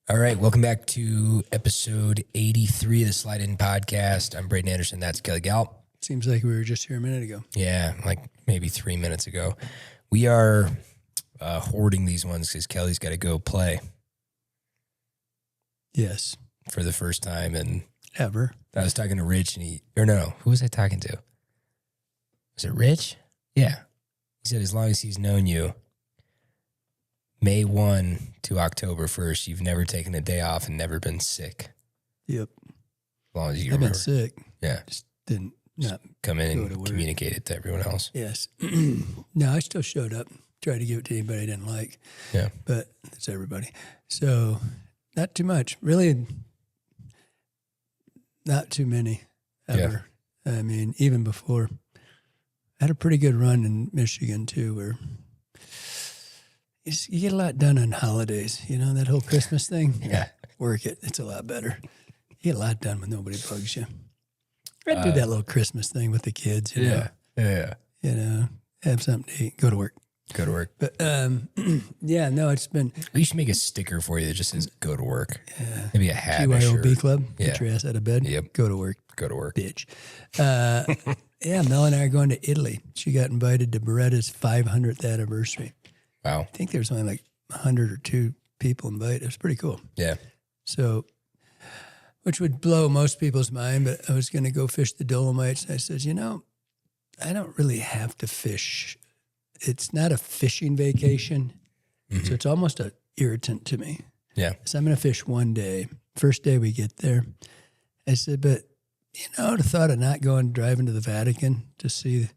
All right, welcome back to episode 83 of the Slide In Podcast. I'm Braeden Anderson. That's Kelly Gallup. Seems like we were just here a minute ago. Yeah, like maybe 3 minutes ago. We are hoarding these ones because Kelly's got to go play. Yes. For the first time. And ever. I was talking to Rich and who was I talking to? Was it Rich? Yeah. He said as long as he's known you, May 1 to October 1st, you've never taken a day off and never been sick. Yep. As long as you I've remember. been sick. Yeah. Just didn't not come in and communicate it to everyone else. Yes. No, I still showed up. Tried to give it to anybody I didn't like. Yeah. But it's everybody. So not too much. Really not too many ever. Yeah. I mean, even before. I had a pretty good run in Michigan too, where you get a lot done on holidays. You know, that whole Christmas thing? Yeah. Work it. It's a lot better. You get a lot done when nobody bugs you. I do that little Christmas thing with the kids. You know? Yeah. You know, have something to eat, go to work. Go to work. But, yeah, no, it's been. We should make a sticker for you that just says go to work. Yeah. Maybe a hat. GYOB Club. Yeah. Get your ass out of bed. Yep. Go to work. Go to work. Bitch. Yeah, Mel and I are going to Italy. She got invited to Braeden's 500th anniversary. Wow. I think there's only like 100 or 2 people invited. It was pretty cool. Yeah. So, which would blow most people's mind, but I was going to go fish the Dolomites. And I said, I don't really have to fish. It's not a fishing vacation. Mm-hmm. So it's almost an irritant to me. Yeah. So I'm going to fish one day. First day we get there. I said, but, the thought of not driving to the Vatican to see,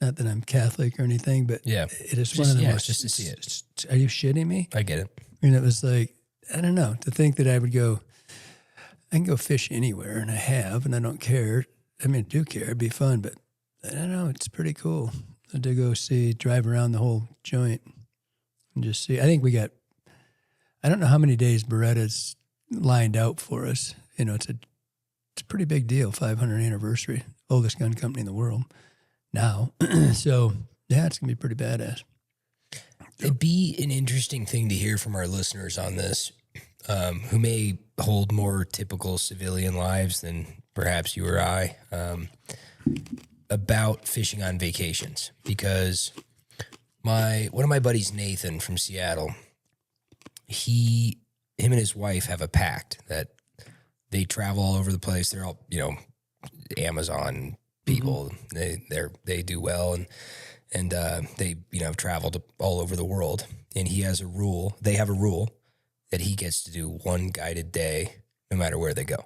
not that I'm Catholic or anything, but it is one of the most. Just to see it. Are you shitting me? I get it. And it was like, I don't know, to think that I can go fish anywhere, and I have, and I don't care. I mean, I do care. It'd be fun, but I don't know. It's pretty cool to go drive around the whole joint and just see. I think I don't know how many days Beretta's lined out for us. It's a pretty big deal, 500th anniversary, oldest gun company in the world now. So, yeah, it's going to be pretty badass. It'd be an interesting thing to hear from our listeners on this, who may hold more typical civilian lives than perhaps you or I, about fishing on vacations. Because one of my buddies, Nathan from Seattle, him and his wife have a pact that they travel all over the place. They're all, Amazon people. Mm-hmm. They do well, and they have traveled all over the world. And he has a rule. They have a rule that he gets to do one guided day, no matter where they go.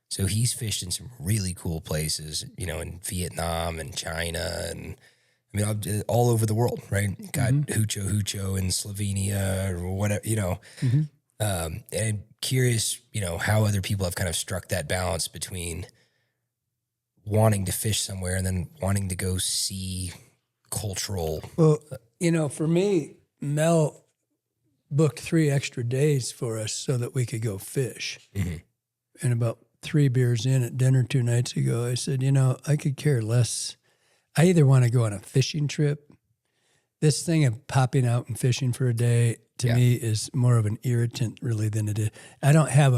So he's fished in some really cool places, in Vietnam and China, and all over the world, right? Got Hucho in Slovenia or whatever, Mm-hmm. And I'm curious, how other people have kind of struck that balance between wanting to fish somewhere and then wanting to go see cultural. Well, for me, Mel booked 3 extra days for us so that we could go fish. Mm-hmm. And about 3 beers in at dinner 2 nights ago, I said, I could care less. I either want to go on a fishing trip. This thing of popping out and fishing for a day to me is more of an irritant really than it is. I don't have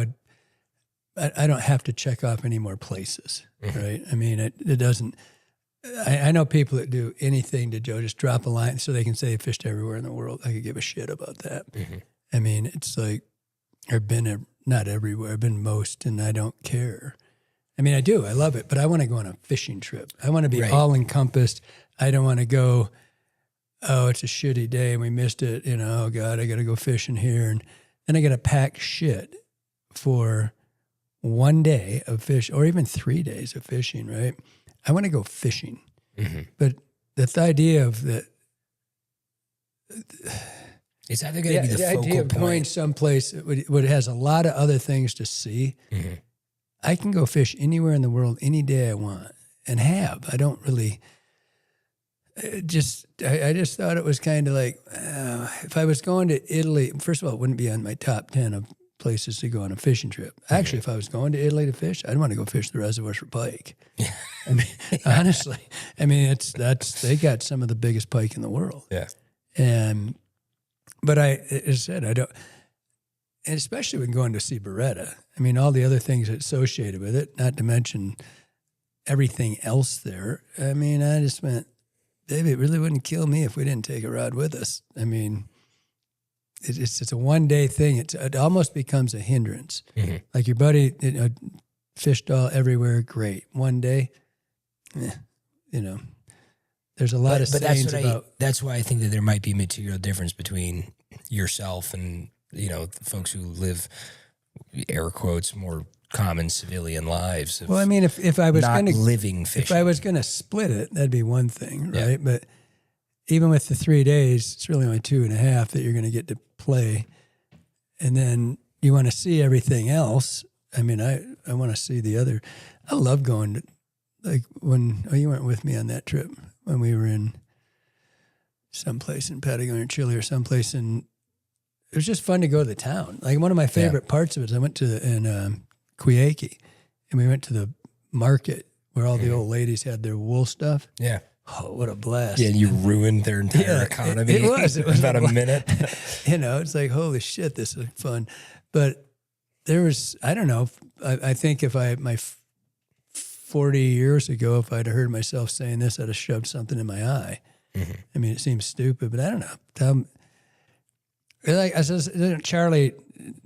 to check off any more places, right? I mean, it doesn't. I know people that do anything to just drop a line so they can say they fished everywhere in the world. I could give a shit about that. Mm-hmm. I mean, it's like I've been not everywhere. I've been most, and I don't care. I mean, I do. I love it, but I want to go on a fishing trip. I want to be all encompassed. I don't want to go, oh, it's a shitty day and we missed it. Oh God, I got to go fishing here. And then I got to pack shit for one day of fish or even 3 days of fishing, right? I want to go fishing. Mm-hmm. But the idea of that. It's either going to be the focal idea of point. Going someplace where it has a lot of other things to see. Mm-hmm. I can go fish anywhere in the world any day I want and have. I don't really. I just thought it was kind of like if I was going to Italy, first of all, it wouldn't be on my top 10 of places to go on a fishing trip. Actually, if I was going to Italy to fish, I'd want to go fish the reservoirs for pike. I mean, honestly, they got some of the biggest pike in the world. Yeah. But as I said, and especially when going to see Beretta. I mean, all the other things associated with it, not to mention everything else there. I mean, I just went, baby, it really wouldn't kill me if we didn't take a rod with us. I mean, it's a one-day thing. It almost becomes a hindrance. Mm-hmm. Like your buddy, fished all everywhere, great. One day, there's a lot of sayings about. That's why I think that there might be a material difference between yourself and folks who live, air quotes, more common civilian lives. Well, I mean, if I was not living fishing, if I was going to split it, that'd be one thing, right? Yeah. But even with the 3 days, it's really only 2.5 that you're going to get to play, and then you want to see everything else. I mean, I want to see the other. I love going to, like when you weren't with me on that trip when we were in someplace in Patagonia, Chile, or someplace, and it was just fun to go to the town. Like one of my favorite parts of it is I went to Quiake, and we went to the market where all the old ladies had their wool stuff. Yeah. Oh, what a blast. Yeah, you ruined their entire economy. It was about a minute. It's like, holy shit, this is fun. But there was, I don't know, I think if 40 years ago, if I'd heard myself saying this, I'd have shoved something in my eye. Mm-hmm. I mean, it seems stupid, but I don't know. Like I said, Charlie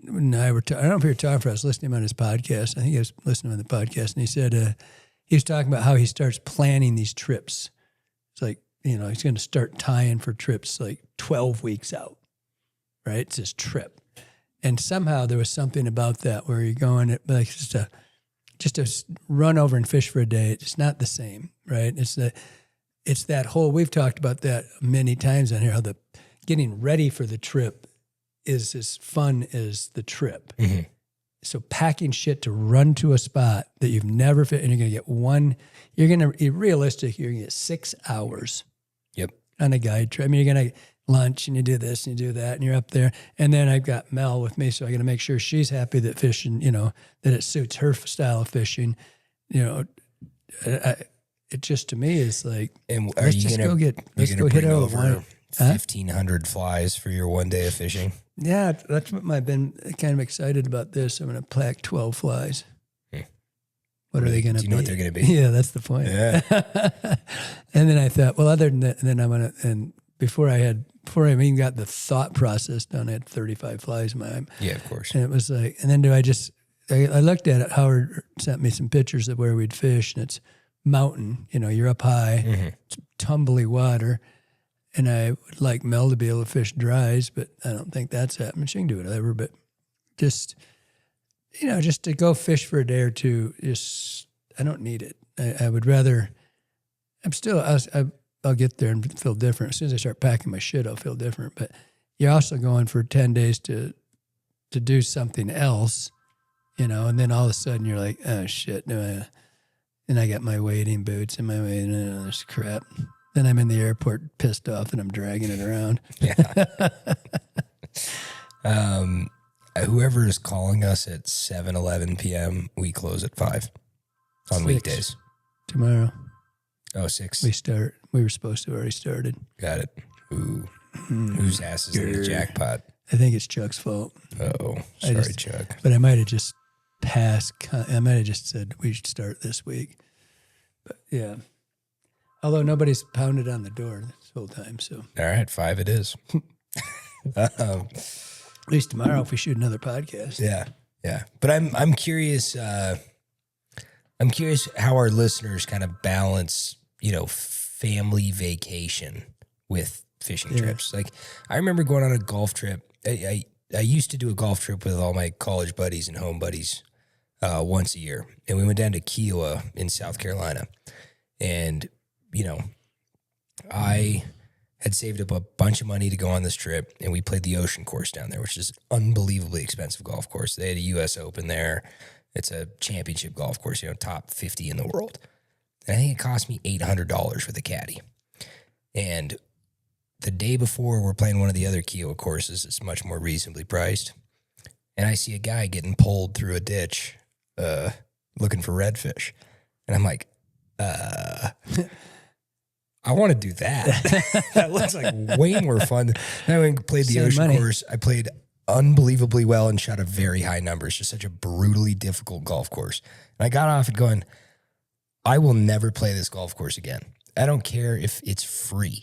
and I were I don't know if we were talking, I was listening to him on his podcast. I think I was listening on the podcast, and he said he was talking about how he starts planning these trips. It's like, he's going to start tying for trips like 12 weeks out, right? It's his trip. And somehow there was something about that where you're going, like just to run over and fish for a day. It's not the same, right? It's that whole, we've talked about that many times on here, how the getting ready for the trip is as fun as the trip. Mm-hmm. So packing shit to run to a spot that you've never fit, and you're going to get you're going to get 6 hours. Yep. On a guide trip. I mean, you're going to lunch and you do this and you do that and you're up there. And then I've got Mel with me, so I got to make sure she's happy that fishing, that it suits her style of fishing. It just, to me, is like, and are you going to bring over 1,500 flies for your 1 day of fishing? Yeah, that's what I've been kind of excited about this. I'm going to pack 12 flies. What are they going to be? Do you know what they're going to be? Yeah, that's the point. Yeah. And then I thought, well, other than that, and then I'm going to, and before I even got the thought process done, I had 35 flies in my eye. Yeah, of course. And it was like, and then I looked at it, Howard sent me some pictures of where we'd fish, and it's mountain, you're up high, it's tumbly water. And I would like Mel to be able to fish dries, but I don't think that's happening. She can do whatever, but just, just to go fish for a day or two, I don't need it. I would rather, I'll get there and feel different. As soon as I start packing my shit, I'll feel different. But you're also going for 10 days to do something else, and then all of a sudden you're like, oh shit. And I got my wading boots and this crap. Then I'm in the airport pissed off and I'm dragging it around. Yeah. Whoever is calling us at 7:11 p.m., we close at 5 on 6 weekdays. Tomorrow. Oh, 6. We were supposed to have already started. Got it. Ooh. Whose ass is in the jackpot? I think it's Chuck's fault. Oh, sorry, Chuck. But I might have just passed. I might have just said we should start this week. But yeah. Although nobody's pounded on the door this whole time, so. All right, 5 it is. At least tomorrow if we shoot another podcast. Yeah. But I'm curious. I'm curious how our listeners kind of balance, family vacation with fishing trips. Like I remember going on a golf trip. I used to do a golf trip with all my college buddies and home buddies once a year, and we went down to Kiowa in South Carolina, and I had saved up a bunch of money to go on this trip, and we played the Ocean Course down there, which is an unbelievably expensive golf course. They had a U.S. Open there. It's a championship golf course, top 50 in the world. And I think it cost me $800 with a caddy. And the day before, we're playing one of the other Kiowa courses. It's much more reasonably priced. And I see a guy getting pulled through a ditch looking for redfish. And I'm like, I want to do that. That looks like way more fun. Then I went and played the Ocean Course. I played unbelievably well and shot a very high number. It's just such a brutally difficult golf course. And I got off it going, I will never play this golf course again. I don't care if it's free.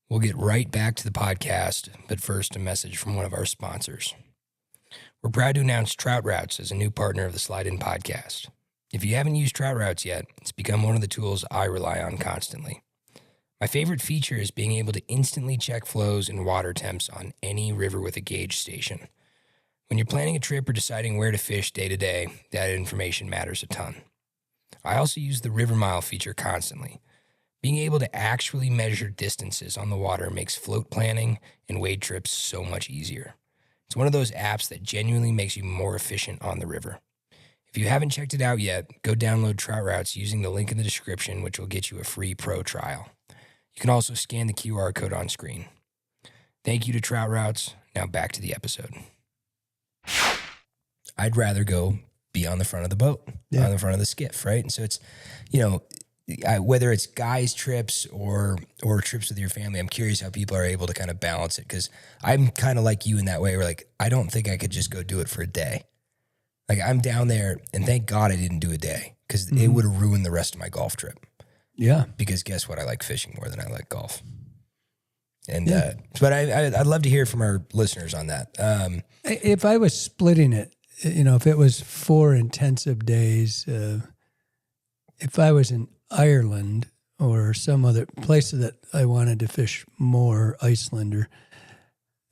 We'll get right back to the podcast, but first a message from one of our sponsors. We're proud to announce Trout Routes as a new partner of the Slide In podcast. If you haven't used Trout Routes yet, it's become one of the tools I rely on constantly. My favorite feature is being able to instantly check flows and water temps on any river with a gauge station. When you're planning a trip or deciding where to fish day to day, that information matters a ton. I also use the River Mile feature constantly. Being able to actually measure distances on the water makes float planning and wade trips so much easier. It's one of those apps that genuinely makes you more efficient on the river. If you haven't checked it out yet, go download Trout Routes using the link in the description, which will get you a free pro trial. You can also scan the QR code on screen. Thank you to Trout Routes. Now back to the episode. I'd rather go be on the front of the boat, on the front of the skiff, right? And so it's, whether it's guys' trips or trips with your family, I'm curious how people are able to kind of balance it, because I'm kind of like you in that way, where like, I don't think I could just go do it for a day. Like, I'm down there, and thank God I didn't do a day, because it would have ruined the rest of my golf trip. Yeah. Because guess what? I like fishing more than I like golf. And but I'd love to hear from our listeners on that. If I was splitting it, if it was 4 intensive days, if I was in Ireland or some other place that I wanted to fish more, Iceland, or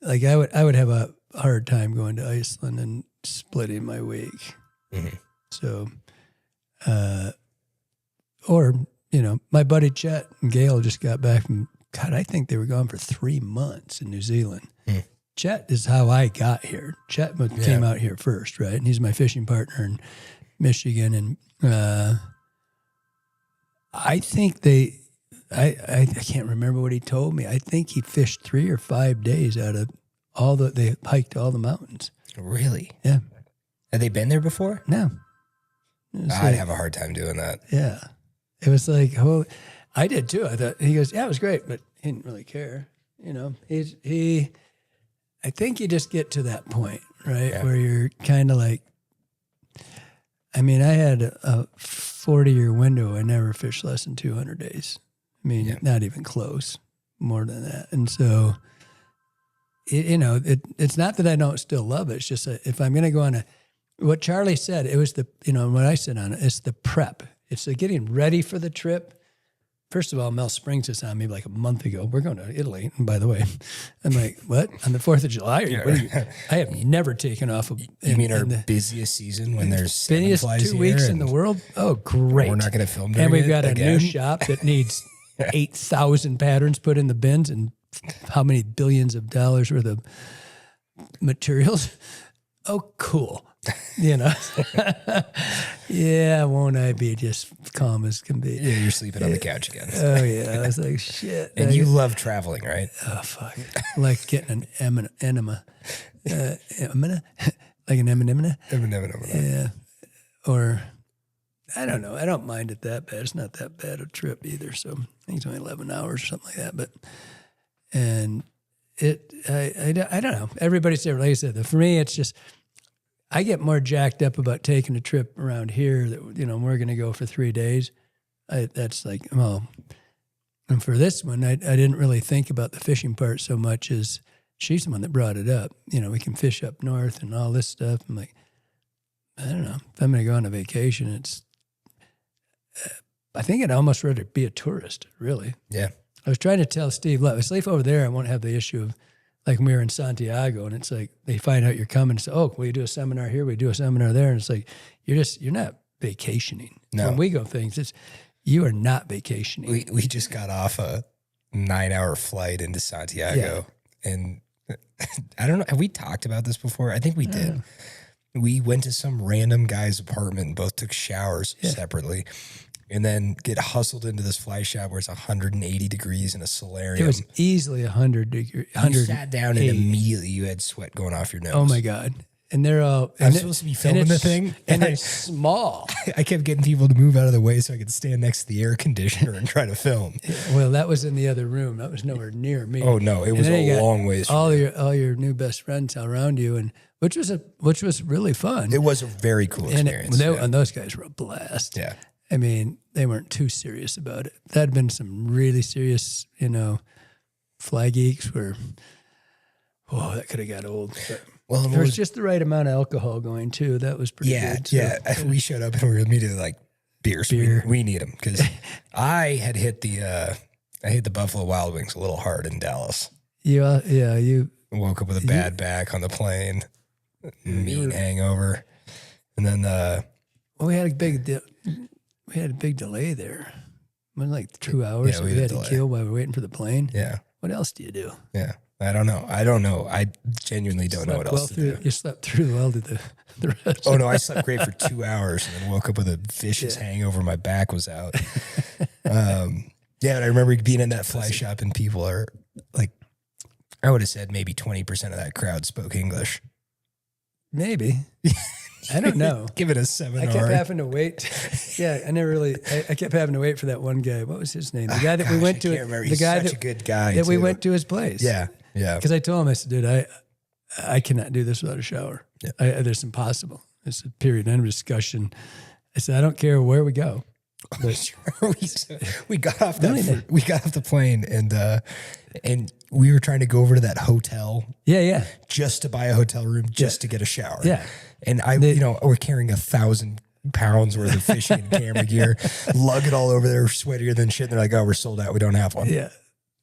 like I would have a hard time going to Iceland and splitting my week. Mm-hmm. So, my buddy Chet and Gail just got back from, God, I think they were gone for 3 months in New Zealand. Mm. Chet is how I got here. Chet came out here first, right? And he's my fishing partner in Michigan. And I think I can't remember what he told me. I think he fished 3 or 5 days out of they hiked all the mountains. Really? Yeah. Had they been there before? No. I'd have a hard time doing that. Yeah. It was like, I did too. I thought, he goes, yeah, it was great, but he didn't really care. I think you just get to that point, right? Yeah. Where you're kind of like, I had a 40-year window. I never fished less than 200 days. Not even close, more than that. And so, it's not that I don't still love it. It's just that if I'm going to go on what Charlie said, it was what I said on it, it's the prep. It's the getting ready for the trip. First of all, Mel Springs is on me like a month ago. We're going to Italy. And by the way, I'm like, what? On the 4th of July? I have never taken off. You mean our busiest season when there's 7 flies 2 weeks in the world? Oh, great. We're not going to film during And we've got again. a new shop that needs 8,000 patterns put in the bins and how many billions of dollars worth of materials. Oh, cool. Yeah, won't I be just calm as can be? Yeah, you're sleeping on the couch again. Oh, yeah. I was like, shit. And you love traveling, right? Oh, fuck. Like getting an enema. Like an enema? Yeah. Or, I don't know. I don't mind it that bad. It's not that bad a trip either. So I think it's only 11 hours or something like that. But, and I don't know. Everybody's different. Like I said, for me, it's just, I get more jacked up about taking a trip around here that, we're going to go for 3 days. That's like, well, and for this one, I didn't really think about the fishing part so much as she's the one that brought it up. We can fish up north and all this stuff. I'm like, I don't know. If I'm going to go on a vacation, I think I'd almost rather be a tourist, really. Yeah. I was trying to tell Steve, look, if I leave over there, I won't have the issue of, like when we were in Santiago, and it's like they find out you're coming and say, oh, we do a seminar here, we do a seminar there. And it's like, you're not vacationing. No. When we go things, you are not vacationing. We just got off a 9-hour flight into Santiago. Yeah. And I don't know, have we talked about this before? I think we did. We went to some random guy's apartment and both took showers separately. And then get hustled into this fly shop where it's 180 degrees in a solarium. It was easily 100 degrees. You sat down and immediately you had sweat going off your nose. Oh my God. and they're all. I'm supposed to be filming the thing, and it's small. I kept getting people to move out of the way so I could stand next to the air conditioner and try to film. Well, that was in the other room. That was nowhere near me. Oh no, it was a long ways. All your new best friends around you, and which was really fun. It was a very cool experience. And those guys were a blast. Yeah. I mean, they weren't too serious about it. That had been some really serious, fly geeks where, that could have got old. But there was just the right amount of alcohol going too. That was pretty good. Yeah. We showed up and we were immediately like, beers. We need them because I had hit the Buffalo Wild Wings a little hard in Dallas. Yeah. You woke up with a bad back on the plane, meat hangover, and then we had a big delay there. It was like 2 hours. Yeah, we had to kill while we were waiting for the plane. Yeah. What else do you do? Yeah. I don't know. I genuinely don't know what else to do. You slept through well to the rest. Oh, no. I slept great for 2 hours and then woke up with a vicious hangover. My back was out. And I remember being in that fly shop and people are like, I would have said maybe 20% of that crowd spoke English. Maybe. I don't know. Give it a 7. I kept having to wait. Yeah, I kept having to wait for that one guy. What was his name? The guy that we went to. The guy such a good guy that we went to his place. Yeah. Because I told him, I said, dude, I cannot do this without a shower. Yeah. It's impossible. It's a period end of discussion. I said, I don't care where we go. But we got off the plane and we were trying to go over to that hotel. Yeah. Just to buy a hotel room, just to get a shower. Yeah. And we're carrying 1,000 pounds worth of fishing and camera gear, lug it all over there, sweatier than shit. And they're like, oh, we're sold out. We don't have one. Yeah.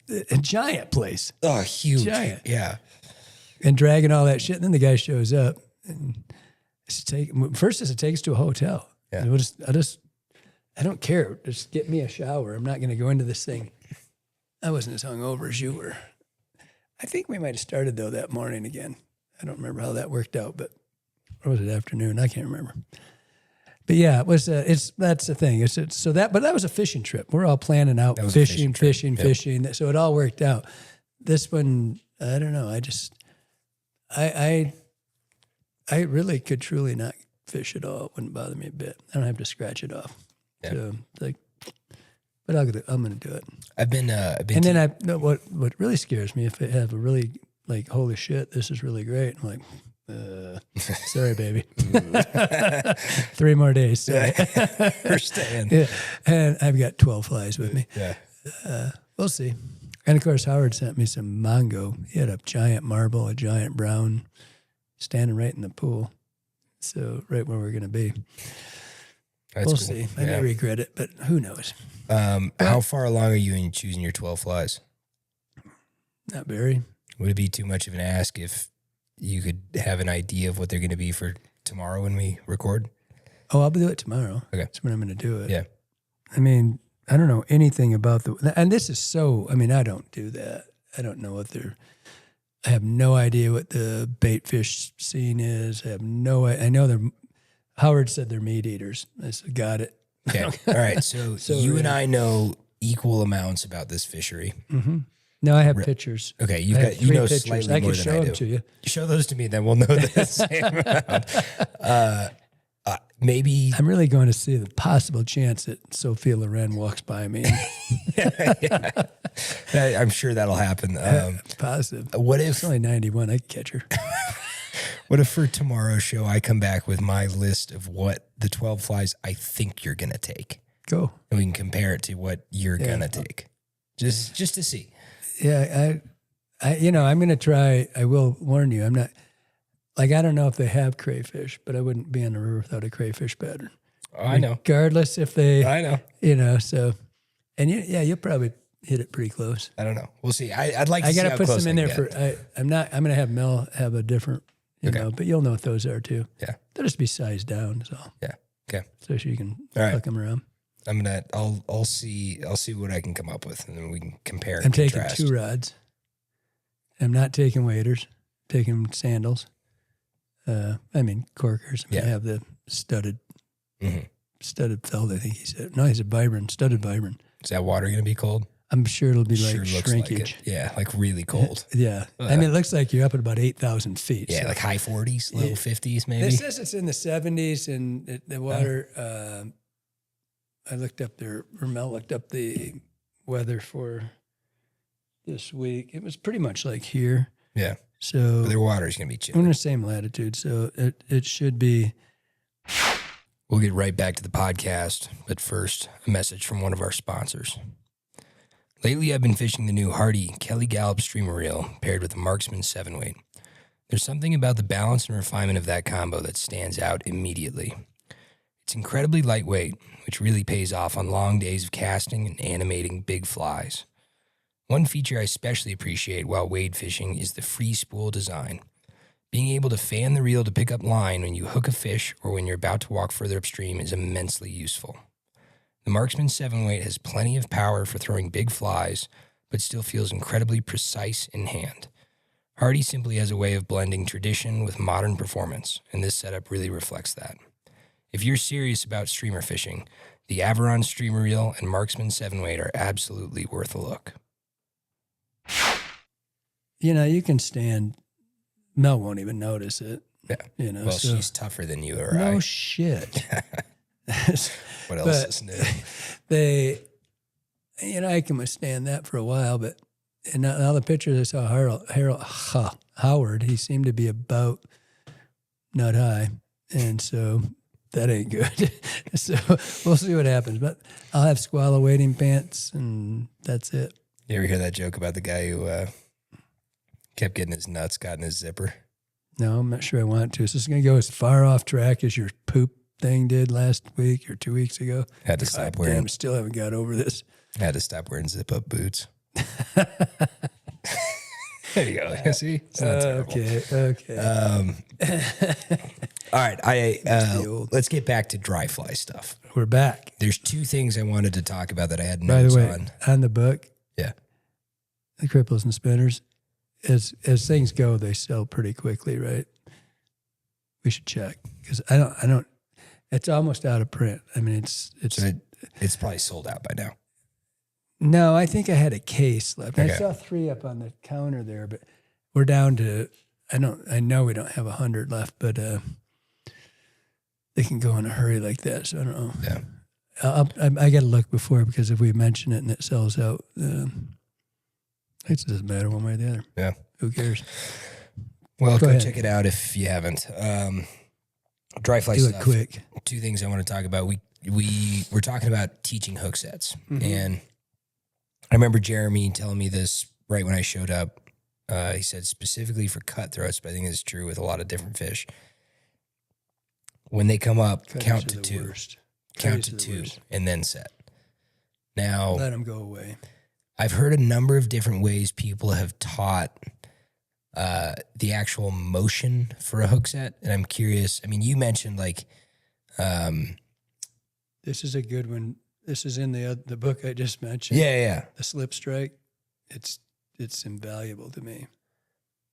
A giant place. Oh, huge. Giant. Yeah. And dragging all that shit. And then the guy shows up and first is to take us to a hotel. Yeah. I don't care. Just get me a shower. I'm not going to go into this thing. I wasn't as hungover as you were. I think we might have started though that morning again. I don't remember how that worked out, but or was it afternoon? I can't remember. But yeah, it was. That's the thing. But that was a fishing trip. We're all planning out fishing. So it all worked out. This one, I don't know. I really could truly not fish at all. It wouldn't bother me a bit. I don't have to scratch it off. Yeah. So but I'm going to do it. I've been. And then what really scares me if I have a really like, holy shit, this is really great. I'm like, sorry, baby. 3 more days. Sorry. We're staying. Yeah. And I've got 12 flies with me. Yeah. We'll see. And of course, Howard sent me some mango. He had a giant marble, a giant brown, standing right in the pool. So right where we're going to be. We'll see. I may regret it, but who knows? How far along are you in choosing your 12 flies? Not very. Would it be too much of an ask if you could have an idea of what they're going to be for tomorrow when we record? Oh, I'll do it tomorrow. Okay. That's when I'm going to do it. Yeah. I mean, I don't know anything about and this is I don't do that. I don't know I have no idea what the bait fish scene is. I know Howard said they're meat eaters. I said, got it. Okay. All right. So you and I know equal amounts about this fishery. Mm-hmm. No, I have pictures. Okay. You know pictures. slightly more than I do. I can show them to you. Show those to me, then we'll know the same amount. Maybe I'm really going to see the possible chance that Sophia Loren walks by me. Yeah. I'm sure that'll happen. Positive. What if it's only 91? I can catch her. What if for tomorrow's show I come back with my list of what the 12 flies I think you're gonna take? Go. And we can compare it to what you're gonna take, just to see. Yeah, I'm gonna try. I will warn you. I'm not. Like, I don't know if they have crayfish, but I wouldn't be on the river without a crayfish pattern. Oh, I know. Regardless if they... I know. So... And you'll probably hit it pretty close. I don't know. We'll see. I'd like to see how close I got to put some in there get. I'm going to have Mel have a different, but you'll know what those are too. Yeah. They'll just be sized down, so. Yeah. Okay. So you can pluck them around. I'll see what I can come up with, and then we can compare. I'm taking 2 rods. I'm not taking waders. Taking sandals. Corkers. I have the studded felt, I think he said. No, he said studded vibram. Is that water going to be cold? I'm sure it'll be Sure like looks shrinkage. like it. Yeah, like really cold. Yeah. I mean, it looks like you're up at about 8,000 feet. Yeah, so. like high 40s, low 50s maybe. It says it's in the 70s, and the water, I looked up there, or Mel looked up the weather for this week. It was pretty much like here. Yeah. So But their water is going to be chilly. we're in the same latitude, so it should be. We'll get right back to the podcast, but first, a message from one of our sponsors. Lately, I've been fishing the new Hardy Kelly Gallup streamer reel paired with the Marksman 7-weight. There's something about the balance and refinement of that combo that stands out immediately. It's incredibly lightweight, which really pays off on long days of casting and animating big flies. One feature I especially appreciate while wade fishing is the free spool design. Being able to fan the reel to pick up line when you hook a fish or when you're about to walk further upstream is immensely useful. The Marksman 7-weight has plenty of power for throwing big flies, but still feels incredibly precise in hand. Hardy simply has a way of blending tradition with modern performance, and this setup really reflects that. If you're serious about streamer fishing, the Averon streamer reel and Marksman 7-weight are absolutely worth a look. You know, you can stand. Mel won't even notice it. Yeah. You know, Well, so, she's tougher than you or no I. shit. What else But is new? they, you know, I can withstand that for a while, but in all the pictures I saw Howard, he seemed to be about nut high, and so that ain't good. So we'll see what happens. But I'll have squallow wading pants, and that's it. You ever hear that joke about the guy who kept getting his nuts caught in his zipper? No, I'm not sure I want to. So this is going to go as far off track as your poop thing did last week or 2 weeks ago. Had to stop God wearing. damn, still haven't got over this. Had to stop wearing zip-up boots. There you go. See, it's not terrible. Okay. All right, let's get back to dry fly stuff. We're back. There's two things I wanted to talk about that I had By notes the way, on. on the book, Yeah. the cripples and spinners, as things go, they sell pretty quickly, right? We should check because I don't. It's almost out of print. I mean, it's. So it's probably sold out by now. No, I think I had a case left. Okay. I saw 3 up on the counter there, but we're down to. I know we don't have 100 left, but they can go in a hurry like that. So I don't know. Yeah. I got to look before because if we mention it and it sells out, it doesn't matter one way or the other. Yeah. Who cares? Well, go ahead. check it out if you haven't. Dry fly Do stuff. it quick. Two things I want to talk about. We're talking about teaching hook sets, and I remember Jeremy telling me this right when I showed up. He said specifically for cutthroats, but I think it's true with a lot of different fish. When they come up, count to 2. Count to 2 and then set. Now, Let them go away. I've heard a number of different ways people have taught the actual motion for a hook set, and I'm curious. I mean, you mentioned like, This is a good one. This is in the book I just mentioned. yeah, The slip strike. It's invaluable to me.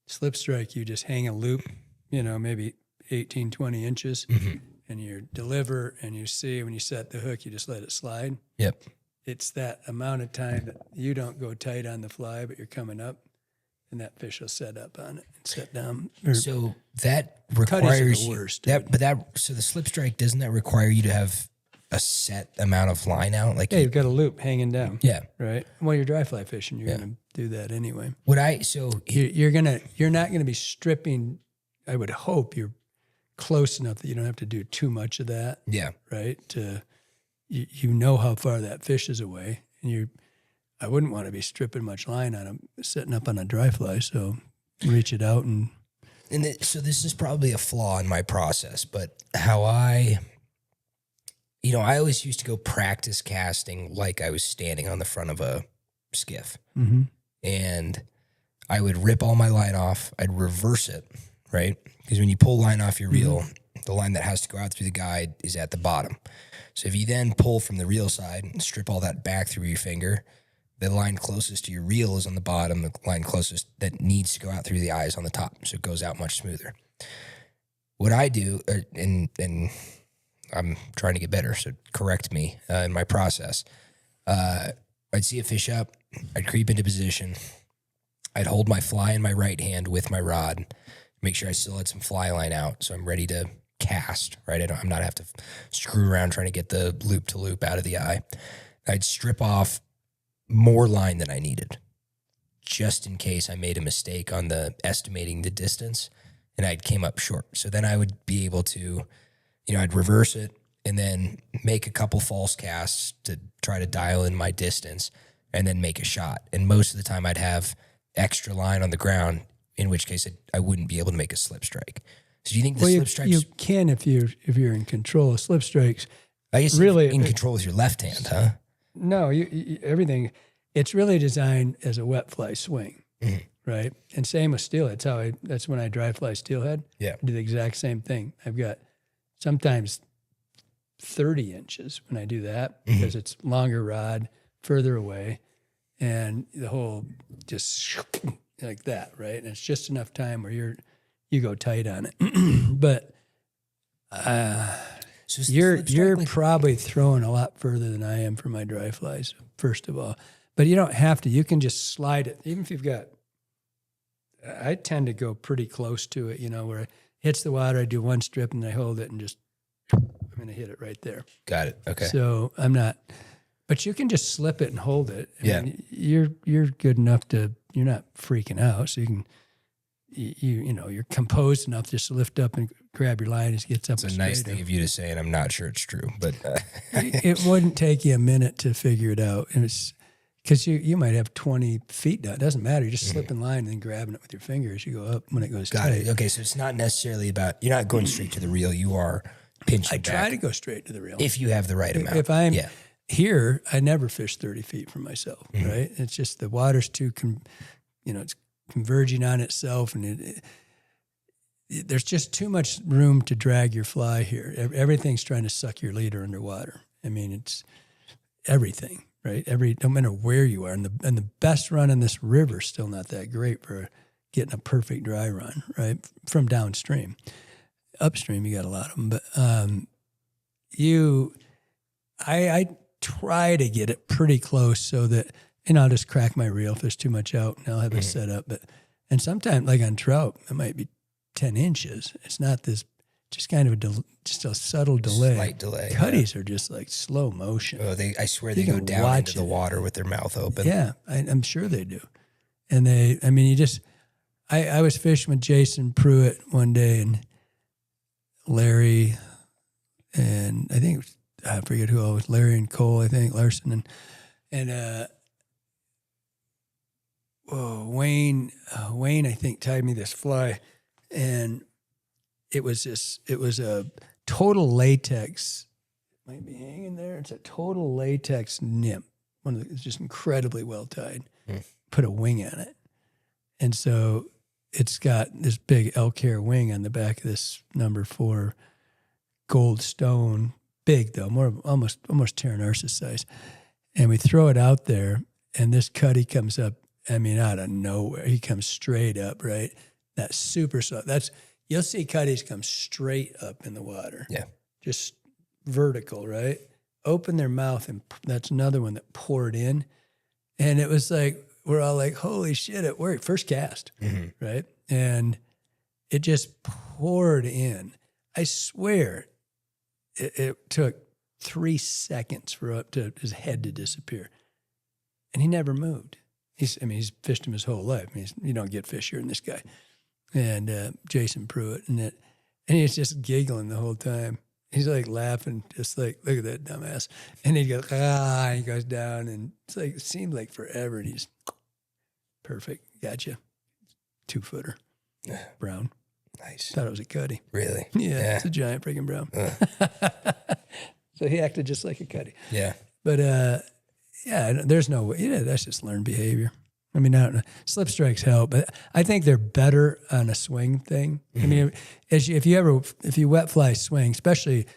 Slip strike, you just hang a loop, maybe 18, 20 inches, and you deliver, and you see when you set the hook, you just let it slide. Yep. It's that amount of time that you don't go tight on the fly, but you're coming up, and that fish will set up on it and set down. So that Cutties are requires the you- worst, so the slip strike, doesn't that require you to have a set amount of line out? Like, yeah, you've got a loop hanging down. yeah. Right. Well, you're dry fly fishing. You're going to do that anyway. You're not going to be stripping. I would hope you're close enough that you don't have to do too much of that. Yeah. Right. You know how far that fish is away, and I wouldn't want to be stripping much line on them, setting up on a dry fly. So reach it out So this is probably a flaw in my process, but how I always used to go practice casting like I was standing on the front of a skiff. And I would rip all my line off. I'd reverse it, right? Because when you pull line off your reel, the line that has to go out through the guide is at the bottom. So if you then pull from the reel side and strip all that back through your finger, the line closest to your reel is on the bottom. The line closest that needs to go out through the eye is on the top. So it goes out much smoother. What I do, and I'm trying to get better, so correct me in my process. I'd see a fish up. I'd creep into position. I'd hold my fly in my right hand with my rod, make sure I still had some fly line out, so I'm ready to cast, right? I'm not have to screw around trying to get the loop to loop out of the eye. I'd strip off more line than I needed, just in case I made a mistake on the estimating the distance and I came up short. So then I would be able to, I'd reverse it and then make a couple false casts to try to dial in my distance and then make a shot. And most of the time I'd have extra line on the ground, in which case I wouldn't be able to make a slip strike. So do you think the slip strikes... You can if you're in control of slip strikes. I guess really in control with your left hand, huh? No, everything. It's really designed as a wet fly swing, right? And same with steelhead. That's when I dry fly steelhead. Yeah. I do the exact same thing. I've got sometimes 30 inches when I do that because it's longer rod, further away, and the whole just like that, right? And it's just enough time where you go tight on it. But you're probably throwing a lot further than I am for my dry flies, first of all. But you don't have to. You can just slide it. Even if you've got, I tend to go pretty close to it, where it hits the water, I do one strip and I hold it and just, I'm going to hit it right there. Got it. Okay. So I'm not, but you can just slip it and hold it. I mean, you're good enough you're not freaking out. So you can, you're composed enough just to lift up and grab your line as it gets up. It's a nice thing of you to say, and I'm not sure it's true, but it wouldn't take you a minute to figure it out. And it's because you might have 20 feet down. It doesn't matter. You're just slipping line and then grabbing it with your finger as you go up when it goes Got tight. it. Okay, so it's not necessarily about, you're not going straight to the reel. You are pinching back. I try to go straight to the reel. If you have the right amount. If I'm here, I never fish 30 feet from myself, right? It's just the water's too, it's converging on itself, and there's just too much room to drag your fly here. Everything's trying to suck your leader underwater. I mean, it's everything, right? No matter where you are, and the best run in this river is still not that great for getting a perfect dry run, right? From downstream, upstream you got a lot of them, but I try to get it pretty close so that. And I'll just crack my reel if there's too much out, and I'll have it set up. And sometimes, like on trout, it might be 10 inches. It's not this, just kind of just a subtle delay. Slight delay. Cutties are just like slow motion. Oh, I swear they go down into the water with their mouth open. Yeah, I'm sure they do. And I was fishing with Jason Pruitt one day, and Larry, and I forget who else, Larry and Cole, I think, Larson, and Wayne, I think, tied me this fly, and it was a total latex. It might be hanging there. It's a total latex nymph. It's just incredibly well tied. Put a wing on it, and so it's got this big elk hair wing on the back of this number 4 gold stone. Big though, more almost Terranarsis size, and we throw it out there, and this cutty comes up. I mean, out of nowhere, he comes straight up, right? That's super soft. You'll see cutties come straight up in the water. Yeah. Just vertical, right? Open their mouth, and that's another one that poured in. And it was like, we're all like, holy shit, it worked. First cast, right? And it just poured in. I swear it took 3 seconds for his head to disappear. And he never moved. He's fished him his whole life. You don't get fish here in this guy. And Jason Pruitt, and he's just giggling the whole time. He's like laughing, just like, look at that dumbass. And he goes, and he goes down, and it's like, it seemed like forever. And he's perfect. Gotcha. 2-footer. Brown. Nice. Thought it was a cutty. Really? Yeah. It's a giant freaking brown. So he acted just like a cutty. Yeah. But, there's no way. That's just learned behavior. I mean, I don't know. Slip strikes help, but I think they're better on a swing thing. I mean, if you wet fly swing, especially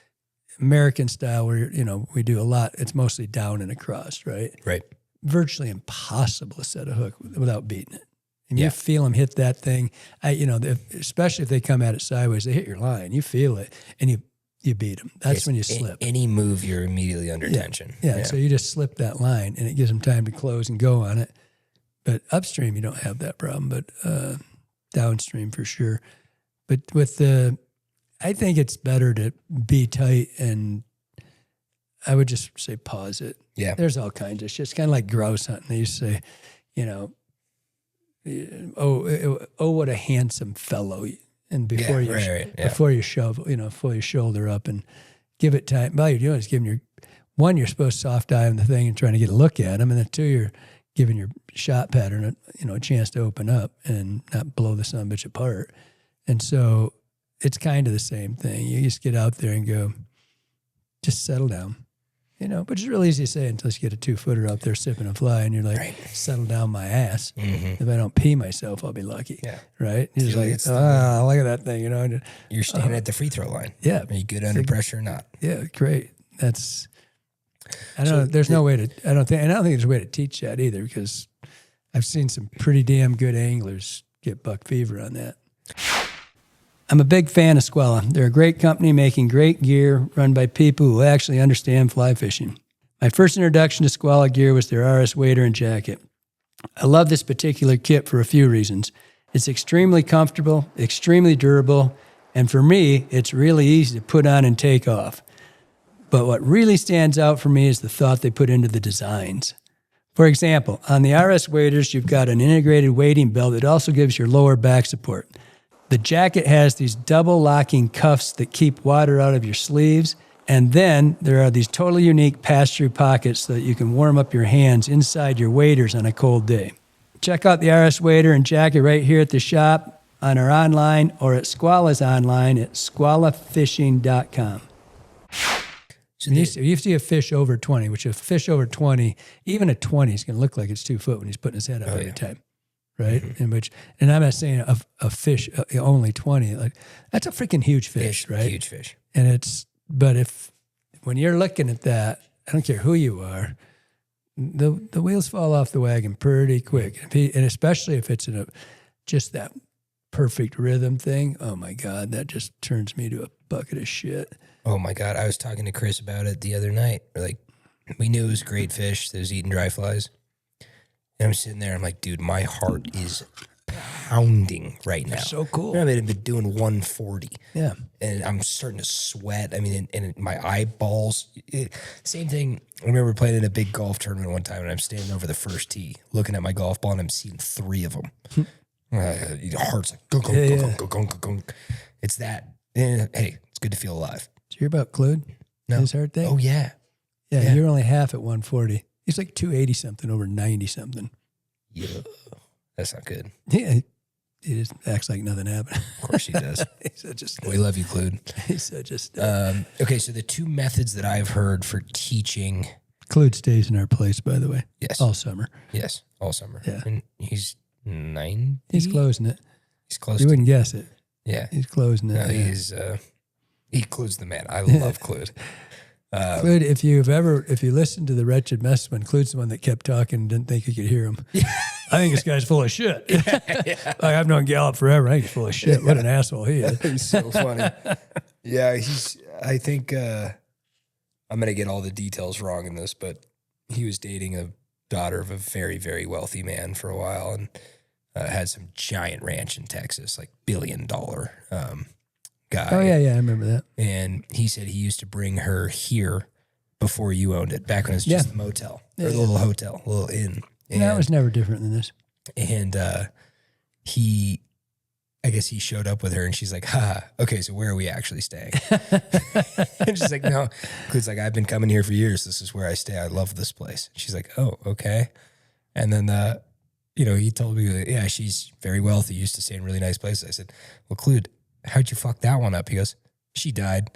American style, where we do a lot, it's mostly down and across, right? Right. Virtually impossible to set a hook without beating it. And you feel them hit that thing. Especially if they come at it sideways, they hit your line. You feel it, and you beat them. That's when you slip. Any move, you're immediately under tension. Yeah, so you just slip that line, and it gives them time to close and go on it. But upstream, you don't have that problem, but downstream for sure. But I think it's better to be tight, and I would just say pause it. Yeah. There's all kinds of shit. It's kind of like grouse hunting. They used to say, what a handsome fellow. And before before you shove, before you shoulder up and give it time. All you're doing is giving you're supposed to soft eye on the thing and trying to get a look at them. And then two, you're giving your shot pattern a chance to open up and not blow the son of a bitch apart. And so it's kind of the same thing. You just get out there and go, just settle down. But it's real easy to say until you get a 2-footer out there sipping a fly and you're like, settle down my ass. Mm-hmm. If I don't pee myself, I'll be lucky. Yeah. Right? You're just like, look at that thing, You're standing at the free throw line. Yeah. Are you good under pressure or not? Yeah, great. I don't know. There's no way to, I don't think there's a way to teach that either, because I've seen some pretty damn good anglers get buck fever on that. I'm a big fan of Squala. They're a great company making great gear run by people who actually understand fly fishing. My first introduction to Squala gear was their RS wader and jacket. I love this particular kit for a few reasons. It's extremely comfortable, extremely durable, and for me, it's really easy to put on and take off. But what really stands out for me is the thought they put into the designs. For example, on the RS waders, you've got an integrated wading belt that also gives your lower back support. The jacket has these double locking cuffs that keep water out of your sleeves. And then there are these totally unique pass-through pockets so that you can warm up your hands inside your waders on a cold day. Check out the RS wader and jacket right here at the shop, on our online, or at Squala's online at squalafishing.com. So you see a fish over 20, which a fish over 20, even a 20 is going to look like it's 2 foot when he's putting his head up every time. Right. Mm-hmm. And I'm not saying a fish only 20, like that's a freaking huge fish, right? Huge fish. And when you're looking at that, I don't care who you are, the wheels fall off the wagon pretty quick. And especially if it's just that perfect rhythm thing. Oh my God, that just turns me to a bucket of shit. Oh my God. I was talking to Chris about it the other night. Like, we knew it was great fish that was eating dry flies. And I'm sitting there, I'm like, dude, my heart is pounding right now. That's so cool. I've been doing 140. Yeah. And I'm starting to sweat. I mean, and my eyeballs, same thing. I remember playing in a big golf tournament one time, and I'm standing over the first tee, looking at my golf ball, and I'm seeing 3 of them. Your heart's like, go, go. It's that. Hey, it's good to feel alive. Did you hear about Clude? No. His heart thing? Oh, yeah. Yeah, you're only half at 140. He's like 280-something over 90-something. Yeah. That's not good. Yeah. He just acts like nothing happened. Of course he does. He's such a stud. We love you, Clude. He's such a stud. Okay, so the 2 methods that I've heard for teaching. Clude stays in our place, by the way. Yes. All summer. Yes, all summer. Yeah. And he's 90? He's closing it. He's close. You wouldn't guess it. Yeah. He's closing it. No, yeah. Clude's the man. I love Clude. Clude, if you listen to the Wretched Mess when Clude's the one that kept talking and didn't think you could hear him. I think this guy's full of shit. Like, I've known Gallup forever. I think he's full of shit. What an asshole he is. He's so funny. Yeah, I think I'm going to get all the details wrong in this, but he was dating a daughter of a very, very wealthy man for a while, and had some giant ranch in Texas, like $1 billion guy. Oh, yeah, I remember that. And he said he used to bring her here before you owned it, back when it was just a motel, or a little hotel, a little inn. And that was never different than this. And I guess he showed up with her, and she's like, okay, so where are we actually staying? And she's like, no. It's like, I've been coming here for years. This is where I stay. I love this place. She's like, oh, okay. And then, he told me that, yeah, she's very wealthy, used to stay in really nice places. I said, well, Clude, how'd you fuck that one up? He goes, she died.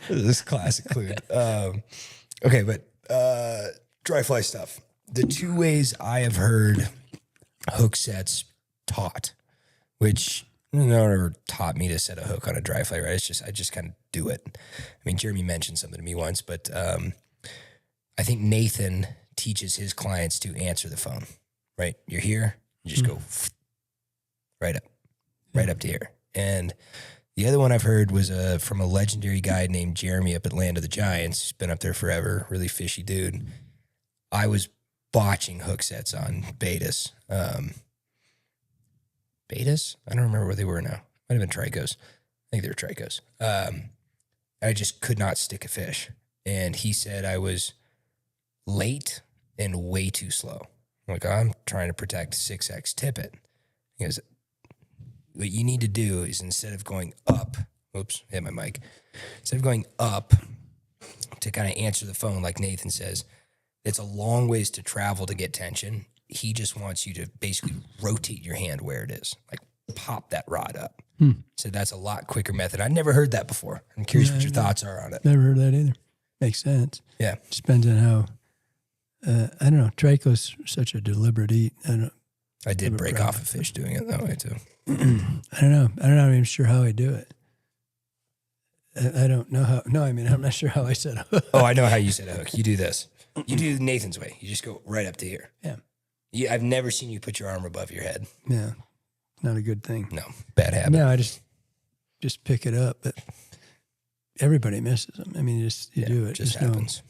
This classic Clude. Okay, but dry fly stuff. The 2 ways I have heard hook sets taught, which no one ever taught me to set a hook on a dry fly, right? I just kind of do it. I mean, Jeremy mentioned something to me once, but I think Nathan teaches his clients to answer the phone, right? You're here, you just go right up to here. And The other one I've heard was from a legendary guy named Jeremy up at Land of the Giants. He's been up there forever. Really fishy dude. I was botching hook sets on betas. Betas? I don't remember what they were now. Might have been Tricos. I think they were Tricos. I just could not stick a fish. And he said I was late and way too slow. I'm like, I'm trying to protect 6X tippet. He goes, what you need to do is instead of going up, oops, hit my mic. Instead of going up to kind of answer the phone, like Nathan says, it's a long ways to travel to get tension. He just wants you to basically rotate your hand where it is, like pop that rod up. So that's a lot quicker method. I've never heard that before. I'm curious what your thoughts are on it. Never heard that either. Makes sense. Yeah. Just depends on how, I don't know, Trico's such a deliberate eat. I did break off a fish doing it that way too. I don't know. I'm not even sure how I do it. I don't know how. No, I mean, I'm not sure how I set a hook. Oh, I know how you set a hook. You do this. You do Nathan's way. You just go right up to here. Yeah. I've never seen you put your arm above your head. Yeah. Not a good thing. No, bad habit. No, I just pick it up, but everybody misses them. I mean, you do it. It just happens.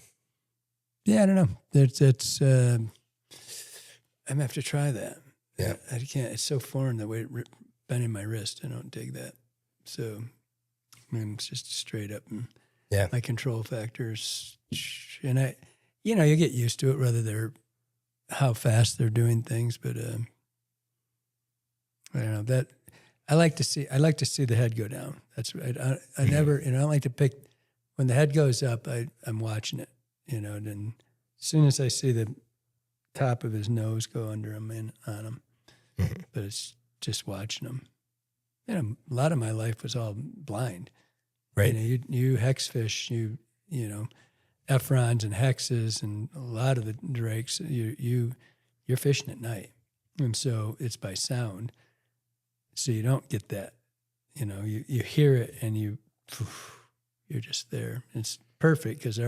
Yeah, I don't know. It's I'm gonna have to try that. Yeah. I can't. It's so foreign the way it bending my wrist. I don't dig that. So, I mean, it's just straight up. And my control factors, and you get used to it, whether how fast they're doing things. But I don't know that. I like to see the head go down. That's right. I never, I don't like to pick when the head goes up. I'm watching it, and then as soon as I see the top of his nose go under him and on him, but it's just watching him. A lot of my life was all blind. Right. You hex fish, you Efrons and hexes and a lot of the drakes, you're fishing at night. And so it's by sound. So you don't get that, you hear it and you're just there. It's perfect because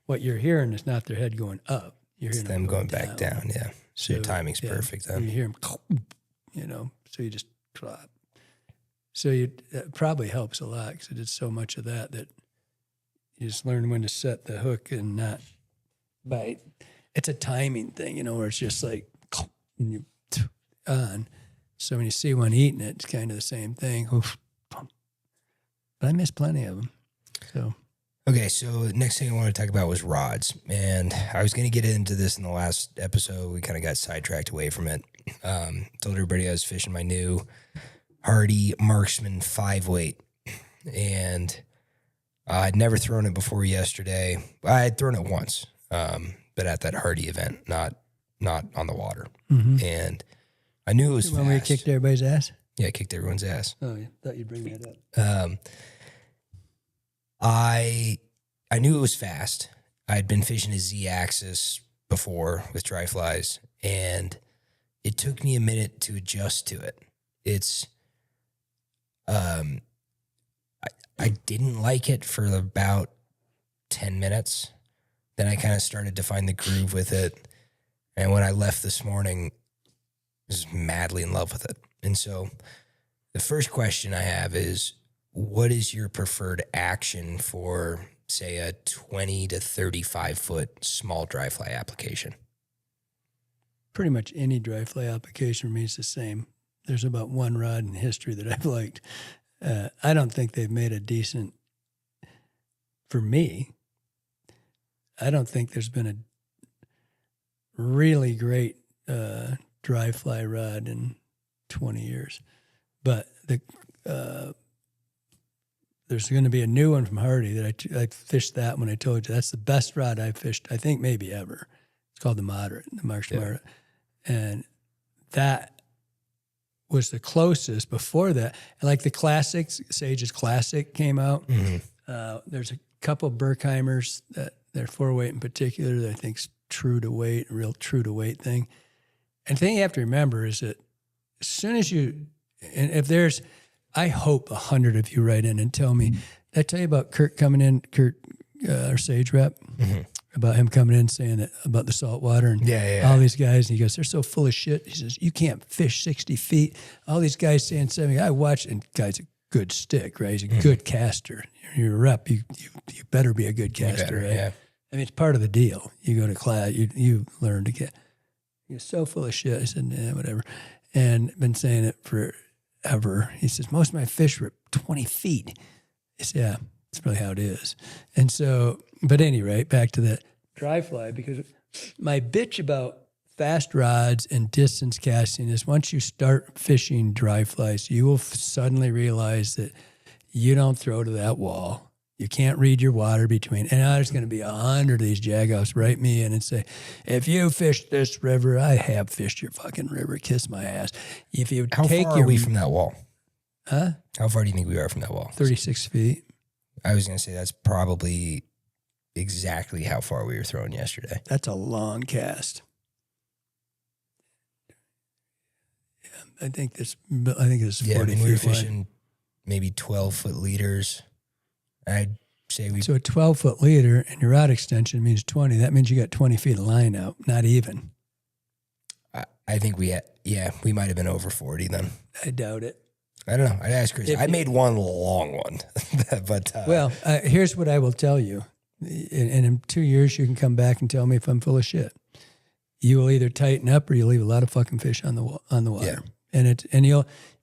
what you're hearing is not their head going up. You're hearing them going back down. Yeah. So your timing's perfect then. You hear them, so you just clap. So that probably helps a lot because I did so much of that you just learn when to set the hook and not bite. It's a timing thing, where it's just like, and you on. So when you see one eating it, it's kind of the same thing. But I missed plenty of them. So. Okay, so the next thing I wanted to talk about was rods. And I was going to get into this in the last episode. We kind of got sidetracked away from it. Told everybody I was fishing my new Hardy Marksman 5-weight. And I'd never thrown it before yesterday. I had thrown it once, but at that Hardy event, not on the water. Mm-hmm. And I knew it was fast. When we kicked everybody's ass? Yeah, I kicked everyone's ass. Oh, yeah. Thought you'd bring that up. I knew it was fast. I'd been fishing a Z-axis before with dry flies, and it took me a minute to adjust to it. It's, I didn't like it for about 10 minutes. Then I kind of started to find the groove with it. And when I left this morning, I was madly in love with it. And so the first question I have is, what is your preferred action for, say, a 20 to 35 foot small dry fly application? Pretty much any dry fly application for me is the same. There's about one rod in history that I've liked. I don't think they've made a decent, for me, I don't think there's been a really great dry fly rod in 20 years. But there's going to be a new one from Hardy that I fished that when I told you. That's the best rod I've fished, I think, maybe ever. It's called the Moderate, the Marksman Moderate. And that was the closest before that. And like the classics, Sage's Classic came out. Mm-hmm. There's a couple Berkheimers, that they're 4-weight in particular, that I think's true to weight, a real true to weight thing. And the thing you have to remember is that as soon as and if there's, I hope 100 of you write in and tell me, did I tell you about Kurt coming in, our Sage rep, about him coming in saying that about the salt water and all these guys, and he goes, they're so full of shit. He says, you can't fish 60 feet. All these guys saying 70. I watched, and guys, good stick, right? He's a good caster. You're a rep. You better be a good caster, right? Yeah. I mean, it's part of the deal. You go to class, you learn to get. You're so full of shit. I said, whatever, and been saying it forever. He says most of my fish were 20 feet. I said, yeah, that's really how it is. And so, but anyway, back to that dry fly, because my bitch about fast rods and distance casting is once you start fishing dry flies, you will suddenly realize that you don't throw to that wall. You can't read your water between. And there's going to be 100 of these jagoffs write me in and say, if you fish this river, I have fished your fucking river. Kiss my ass. If you How take far are we from that wall? Huh? How far do you think we are from that wall? 36 feet. I was going to say that's probably exactly how far we were throwing yesterday. That's a long cast. Yeah, I think it's 40 I mean, we were feet wide. fishing maybe 12-foot leaders. I'd say we. So a 12-foot leader and your rod extension means 20. That means you got 20 feet of line out, not even. I think we might have been over 40 then. I doubt it. I don't know. I'd ask Chris. I made one long one, but well, here's what I will tell you. In 2 years, you can come back and tell me if I'm full of shit. You will either tighten up or you leave a lot of fucking fish on the water, and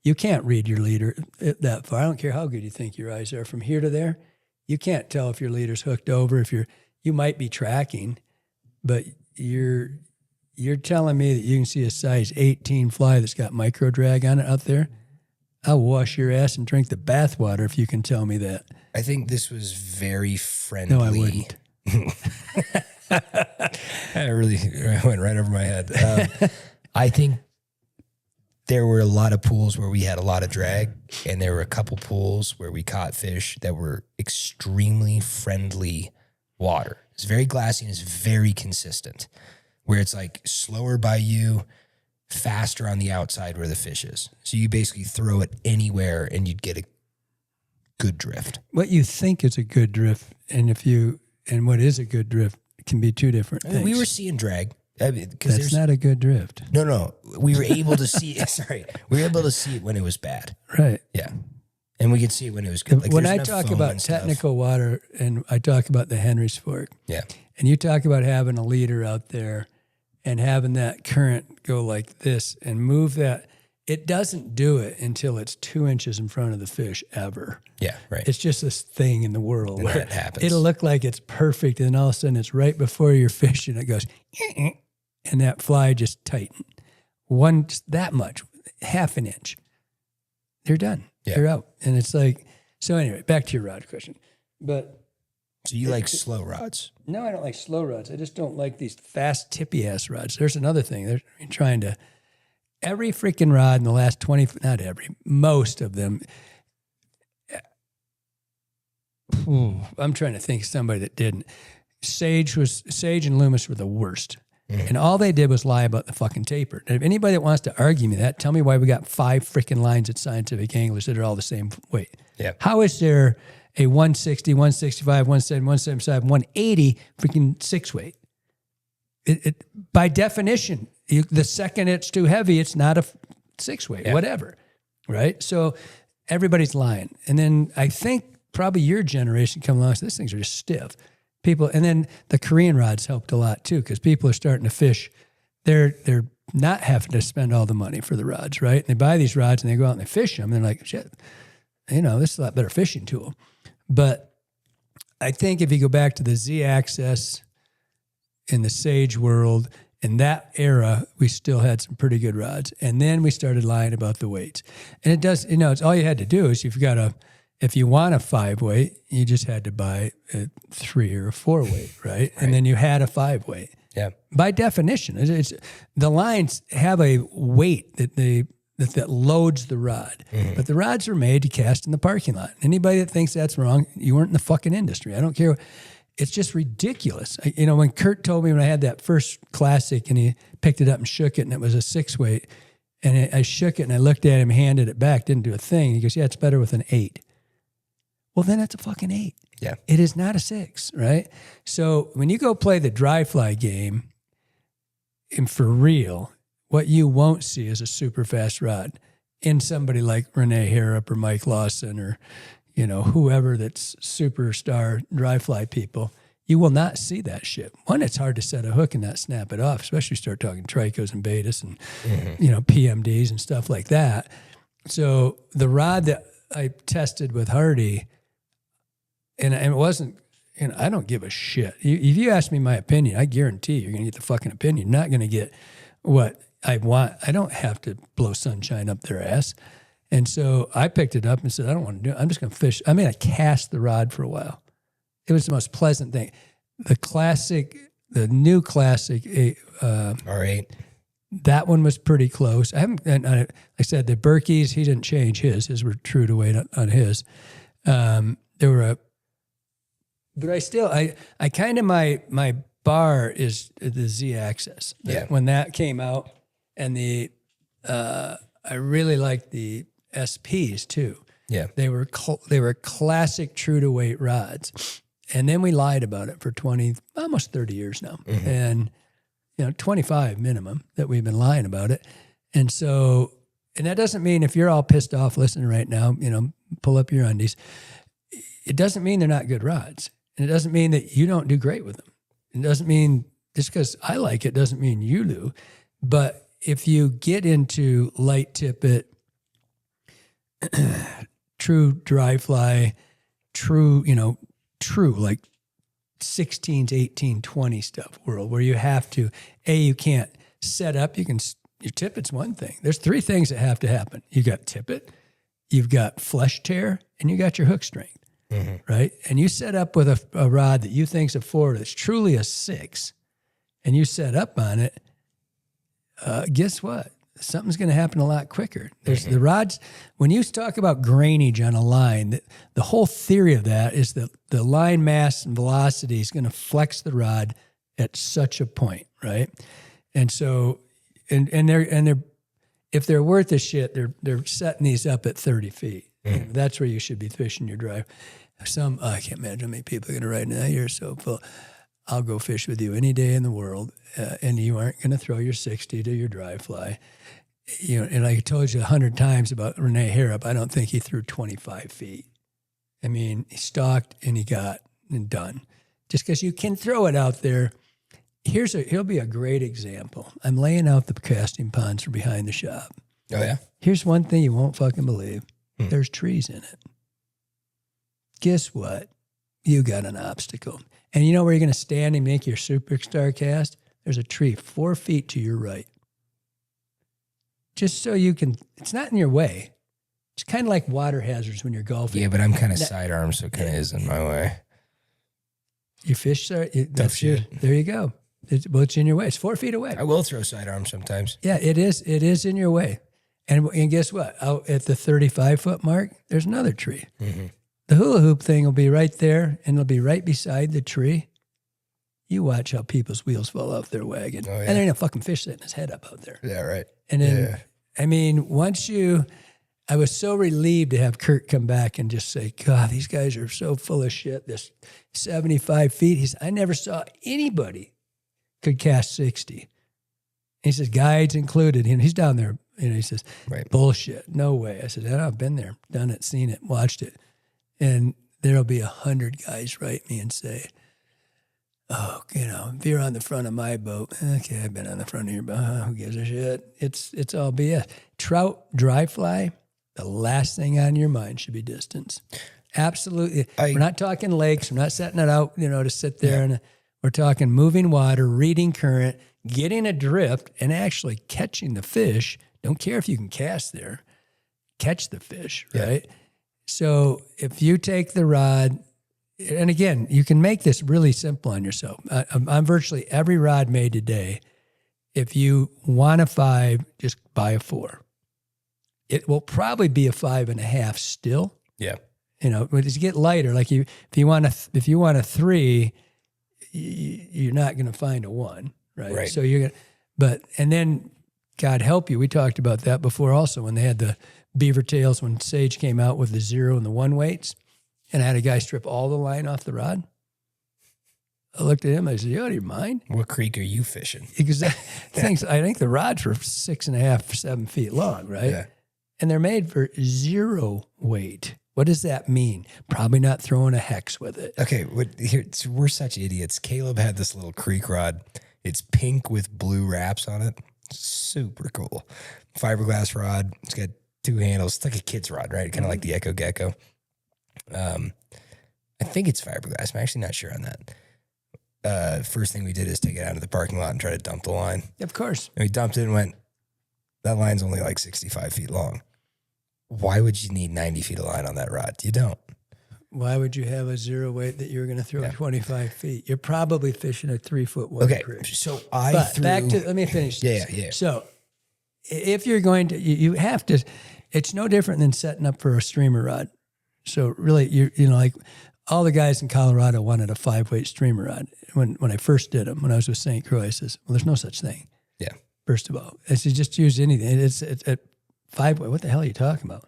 you can't read your leader that far. I don't care how good you think your eyes are from here to there. You can't tell if your leader's hooked over. You might be tracking, but you're telling me that you can see a size 18 fly that's got micro drag on it out there. I'll wash your ass and drink the bath water if you can tell me that. I think this was very friendly. No, I wouldn't. That really went right over my head. I think there were a lot of pools where we had a lot of drag, and there were a couple pools where we caught fish that were extremely friendly water. It's very glassy and it's very consistent, where it's like slower by you, faster on the outside where the fish is. So you basically throw it anywhere and you'd get a good drift. What you think is a good drift and what is a good drift can be two different things. We were seeing drag. That's not a good drift. No. We were able to see we were able to see it when it was bad. Right. Yeah. And we could see it when it was good. Like, when I talk about technical water and I talk about the Henry's Fork. Yeah. And you talk about having a leader out there and having that current go like this and move that. It doesn't do it until it's 2 inches in front of the fish ever. Yeah, right. It's just this thing in the world And where that happens. it'll look like it's perfect, and all of a sudden it's right before your fish, and it goes, and that fly just tightened. Just that much, half an inch. They're done. Yeah. They're out. And it's like, so anyway, back to your rod question. But So you like slow rods? no, I don't like slow rods. I just don't like these fast tippy ass rods. There's another thing. They're trying to. Every freaking rod in the last 20, not every, most of them. I'm trying to think of somebody that didn't. Sage and Loomis were the worst. Mm-hmm. And all they did was lie about the fucking taper. And if anybody that wants to argue me that, tell me why we got 5 freaking lines at Scientific Anglers that are all the same weight. Yeah. How is there a 160, 165, 170, 175, 180 freaking 6 weight? It by definition, the second it's too heavy, it's not a 6 weight, whatever, right? So everybody's lying. And then I think probably your generation come along, so these things are just stiff. People, and then the Korean rods helped a lot too, because people are starting to fish. They're not having to spend all the money for the rods, right? And they buy these rods and they go out and they fish them. And they're like, shit, this is a lot better fishing tool. But I think if you go back to the Z-Access in the Sage world, in that era, we still had some pretty good rods. And then we started lying about the weights. And it does, it's all you had to do is if you want a 5 weight, you just had to buy a 3 or a 4 weight, right? And then you had a 5 weight. Yeah. By definition, it's the lines have a weight that loads the rod. Mm-hmm. But the rods are made to cast in the parking lot. Anybody that thinks that's wrong, you weren't in the fucking industry. I don't care. It's just ridiculous. When Kurt told me when I had that first classic and he picked it up and shook it and it was a 6 weight and I shook it and I looked at him, handed it back, didn't do a thing. He goes, yeah, it's better with an 8. Well, then it's a fucking 8. Yeah. It is not a 6, right? So when you go play the dry fly game, and for real, what you won't see is a super fast rod. in somebody like Renee Harrop or Mike Lawson or, whoever that's superstar dry fly people, you will not see that shit. One, it's hard to set a hook and not snap it off, especially start talking tricos and betas and, PMDs and stuff like that. So the rod that I tested with Hardy, and it wasn't, I don't give a shit. If you ask me my opinion, I guarantee you're going to get the fucking opinion. You're not going to get what I want. I don't have to blow sunshine up their ass. And so I picked it up and said, I don't want to do it. I'm just going to fish. I mean, I cast the rod for a while. It was the most pleasant thing. The new classic, R8. That one was pretty close. I said the Berkeys, he didn't change his. His were true to weight on his. But I kind of, my bar is the Z-Axis. Yeah. When that came out, and I really liked the SPs too. Yeah. They were classic true to weight rods. And then we lied about it for almost 30 years now. Mm-hmm. And, 25 minimum that we've been lying about it. And so, and that doesn't mean if you're all pissed off listening right now, pull up your undies. It doesn't mean they're not good rods. And it doesn't mean that you don't do great with them. It doesn't mean just because I like it doesn't mean you do. But if you get into light tippet, true dry fly, true like 16s, 18, 20 stuff world where you have to, you can't set up, your tippet's one thing. There's three things that have to happen. You got tippet, you've got flesh tear, and you got your hook strength, right? And you set up with a rod that you think's a 4 that's truly a 6, and you set up on it, guess what? Something's going to happen a lot quicker. There's the rods. When you talk about grainage on a line, the whole theory of that is that the line mass and velocity is going to flex the rod at such a point, right? And so, and they're if they're worth a shit, they're setting these up at 30 feet. That's where you should be fishing your drive. I can't imagine how many people are going to ride in that. You're so full. I'll go fish with you any day in the world, and you aren't going to throw your 60 to your dry fly. And I told you 100 times about Renee Harrop, I don't think he threw 25 feet. I mean, he stalked and he got and done. Just because you can throw it out there. He'll be a great example. I'm laying out the casting ponds for behind the shop. Oh, yeah? Here's one thing you won't fucking believe. There's trees in it. Guess what? You got an obstacle. And you know where you're going to stand and make your superstar cast? There's a tree 4 feet to your right. Just so you can, it's not in your way. It's kind of like water hazards when you're golfing. Yeah, but I'm kind of sidearm, so it kind of is in my way. Your fish, there you go. It's in your way. It's 4 feet away. I will throw sidearm sometimes. Yeah, it is. It is in your way. And guess what? Out at the 35-foot mark, there's another tree. Mm-hmm. The hula hoop thing will be right there, and it'll be right beside the tree. You watch how people's wheels fall off their wagon. Oh, yeah. And there ain't a fucking fish setting his head up out there. Yeah, right. And then, I mean, I was so relieved to have Kurt come back and just say, God, these guys are so full of shit. This 75 feet, I never saw anybody could cast 60. He says, guides included. And he's down there, he says, right. Bullshit, no way. I said, I've been there, done it, seen it, watched it. And there'll be 100 guys write me and say, oh, if you're on the front of my boat, okay, I've been on the front of your boat. Who gives a shit? It's all BS. Trout, dry fly, the last thing on your mind should be distance. Absolutely. We're not talking lakes. We're not setting it out, to sit there. And we're talking moving water, reading current, getting adrift, and actually catching the fish. Don't care if you can cast there. Catch the fish, right? So if you take the rod, and again, you can make this really simple on yourself. On virtually every rod made today, if you want a 5, just buy a 4. It will probably be a 5.5 still. Yeah. But as you get lighter, like if you want a 3, you're not going to find a 1, right? So you're going and then God help you. We talked about that before also when they had the beaver tails, when Sage came out with the 0 and the 1 weights. And I had a guy strip all the line off the rod. I looked at him. I said, "You out of your mind? What creek are you fishing?" Exactly. I think the rods were 6.5, 7 feet long, right? Yeah. and they're made for 0 weight. What does that mean? Probably not throwing a hex with it. Okay, we're such idiots. Caleb had this little creek rod. It's pink with blue wraps on it. Super cool. Fiberglass rod. It's got 2 handles. It's like a kid's rod, right? Kind of like the Echo Gecko. I think it's fiberglass. I'm actually not sure on that. First thing we did is take it out of the parking lot and try to dump the line. Of course. And we dumped it and went, that line's only like 65 feet long. Why would you need 90 feet of line on that rod? You don't. Why would you have a 0 weight that you're going to throw 25 feet? You're probably fishing a 3-foot water creek. So let me finish this. Yeah. So if you're going to, you have to, it's no different than setting up for a streamer rod. So really, you know, like all the guys in Colorado wanted a 5-weight streamer rod. When I first did them, when I was with St. Croix, I says, well, there's no such thing. Yeah. First of all, I said, just use anything. It's at 5-weight. What the hell are you talking about?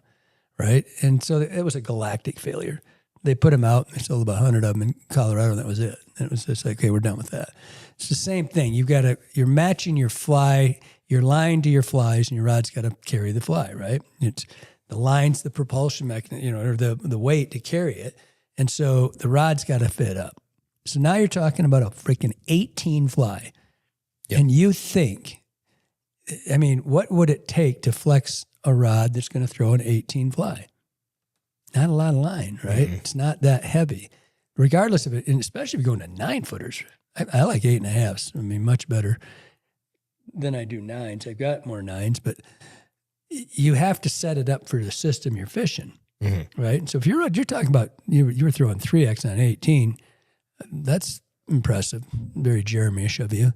Right. And so it was a galactic failure. They put them out. They sold about 100 of them in Colorado, and that was it. And it was just like, okay, we're done with that. It's the same thing. You're matching your fly, your line to your flies, and your rod's got to carry the fly, right? It's the line's the propulsion mechanism, you know, or the weight to carry it. And so the rod's got to fit up. So now you're talking about a freaking 18 fly. Yep. And you think, I mean, what would it take to flex a rod that's going to throw an 18 fly? Not a lot of line, right? Mm-hmm. It's not that heavy. Regardless of it, and especially if you're going to 9-footers. I like 8.5s. I mean, much better than I do 9s. I've got more 9s, but you have to set it up for the system you're fishing, right? And so if you're talking about, you were throwing 3X on 18, that's impressive. Very Jeremy-ish of you.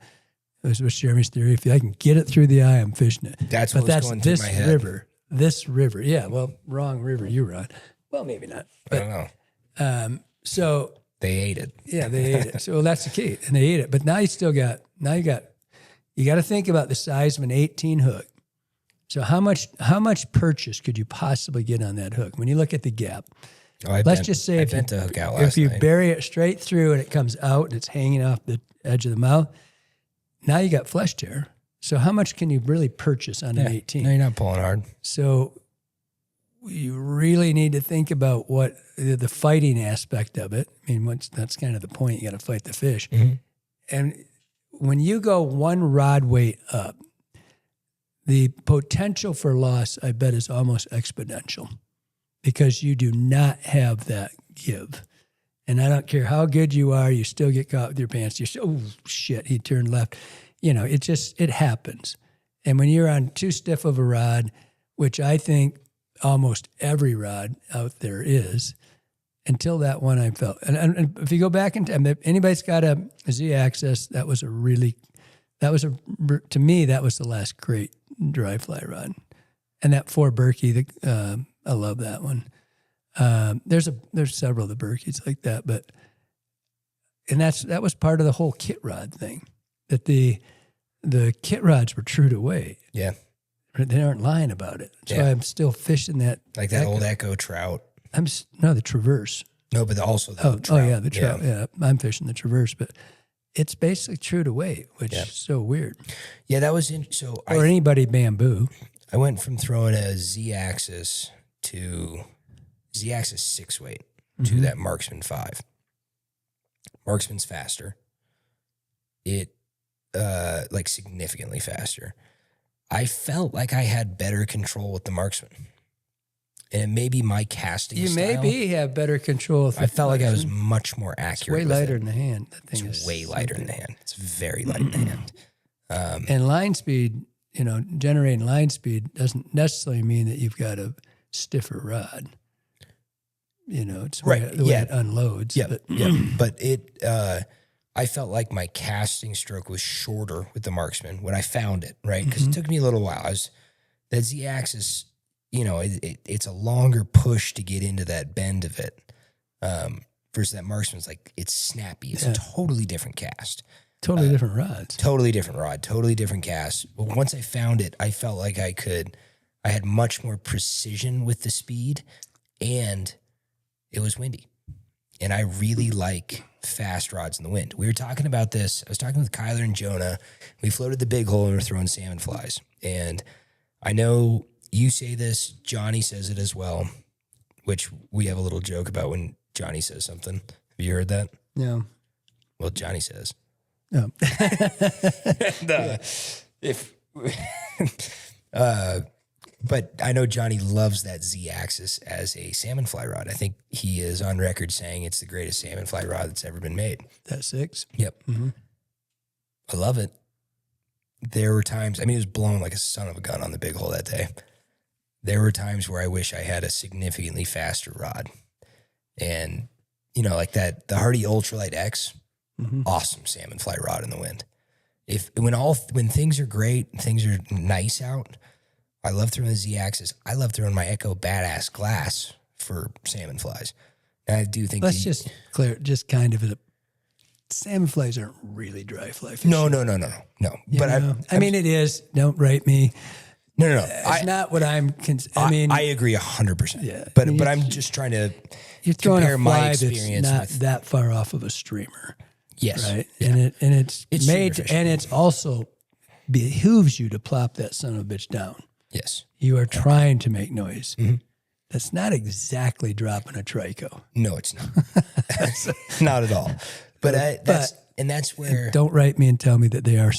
What's Jeremy's theory? If I can get it through the eye, I'm fishing it. That's what's going through my head. This river. Yeah, well, wrong river you were on. Well, maybe not. But, I don't know. So they ate it. Yeah, they ate it. So that's the key. And they ate it. But now you got to think about the size of an 18 hook. So how much purchase could you possibly get on that hook? When you look at the gap, let's just say if you bury it straight through and it comes out and it's hanging off the edge of the mouth, now you got flesh tear. So how much can you really purchase on an 18? No, you're not pulling hard. So you really need to think about what the fighting aspect of it. I mean, that's kind of the point. You got to fight the fish. Mm-hmm. And when you go one rod weight up, the potential for loss, I bet, is almost exponential because you do not have that give. And I don't care how good you are, you still get caught with your pants. You're still, oh, shit, he turned left. You know, it happens. And when you're on too stiff of a rod, which I think almost every rod out there is, until that one I felt. And if you go back in time, if anybody's got a Z-Axis, to me, that was the last great dry fly rod. And that 4 Berkey, I love that one. There's several of the Berkeys like that, and that was part of the whole kit rod thing, that the kit rods were true to weight. Yeah. They aren't lying about it. So I'm still fishing that. Like that old Echo trout. The Traverse. No, but also the trout. Oh, yeah, the trout. Yeah, I'm fishing the Traverse, but it's basically true to weight, which is so weird. Yeah, that was anybody bamboo. I went from throwing a Z-Axis to Z-Axis 6-weight to that Marksman 5. Marksman's faster. It like significantly faster. I felt like I had better control with the Marksman. And it may be my casting style. You maybe have better control with I felt like I was much more accurate. It's way lighter in the hand. That thing is way lighter in the hand. It's very light in the hand. And line speed, generating line speed doesn't necessarily mean that you've got a stiffer rod. It's right. The way it unloads. Yeah, but it, I felt like my casting stroke was shorter with the Marksman when I found it, right? Because it took me a little while. That Z-Axis, it's a longer push to get into that bend of it. Versus that Marksman's like, it's snappy. It's a totally different cast. Totally different rods. Totally different rod. Totally different cast. But once I found it, I felt like I had much more precision with the speed, and it was windy. And I really like fast rods in the wind. We were talking about this. I was talking with Kyler and Jonah. We floated the big hole and we're throwing salmon flies. And I know you say this, Johnny says it as well, which we have a little joke about when Johnny says something. Have you heard that? No. Well, Johnny says. No. But I know Johnny loves that Z-axis as a salmon fly rod. I think he is on record saying it's the greatest salmon fly rod that's ever been made. That 6? Yep. Mm-hmm. I love it. There were times, I mean, it was blown like a son of a gun on the big hole that day. There were times where I wish I had a significantly faster rod. And, you know, like that, the Hardy Ultralight X, awesome salmon fly rod in the wind. When things are great, things are nice out, I love throwing the Z-axis. I love throwing my Echo Badass glass for salmon flies. And I do think Let's just clear, just kind of salmon flies aren't really dry fly fishing. No. But I mean, it is. Don't write me. No. It's not what I'm. I agree 100%. Yeah. But I'm just trying to you're throwing compare a fly my experience that's not with that far off of a streamer. Yes. Right. Yeah. And it's made super efficient. and it's also behooves you to plop that son of a bitch down. Yes. You are trying to make noise. Mm-hmm. That's not exactly dropping a trico. No, it's not. Not at all. But that's where. Don't write me and tell me that they are.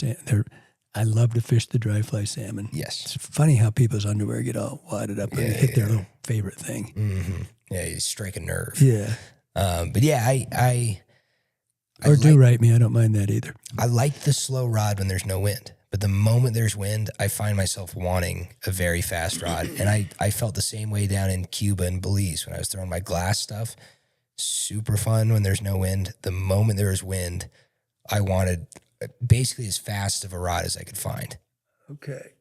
I love to fish the dry fly salmon. Yes. It's funny how people's underwear get all wadded up and hit their little favorite thing. Mm-hmm. Yeah, you strike a nerve. Yeah. But yeah, I do write me. I don't mind that either. I like the slow rod when there's no wind. But the moment there's wind, I find myself wanting a very fast rod. And I felt the same way down in Cuba and Belize when I was throwing my glass stuff. Super fun when there's no wind. The moment there was wind, I wanted basically as fast of a rod as I could find. Okay.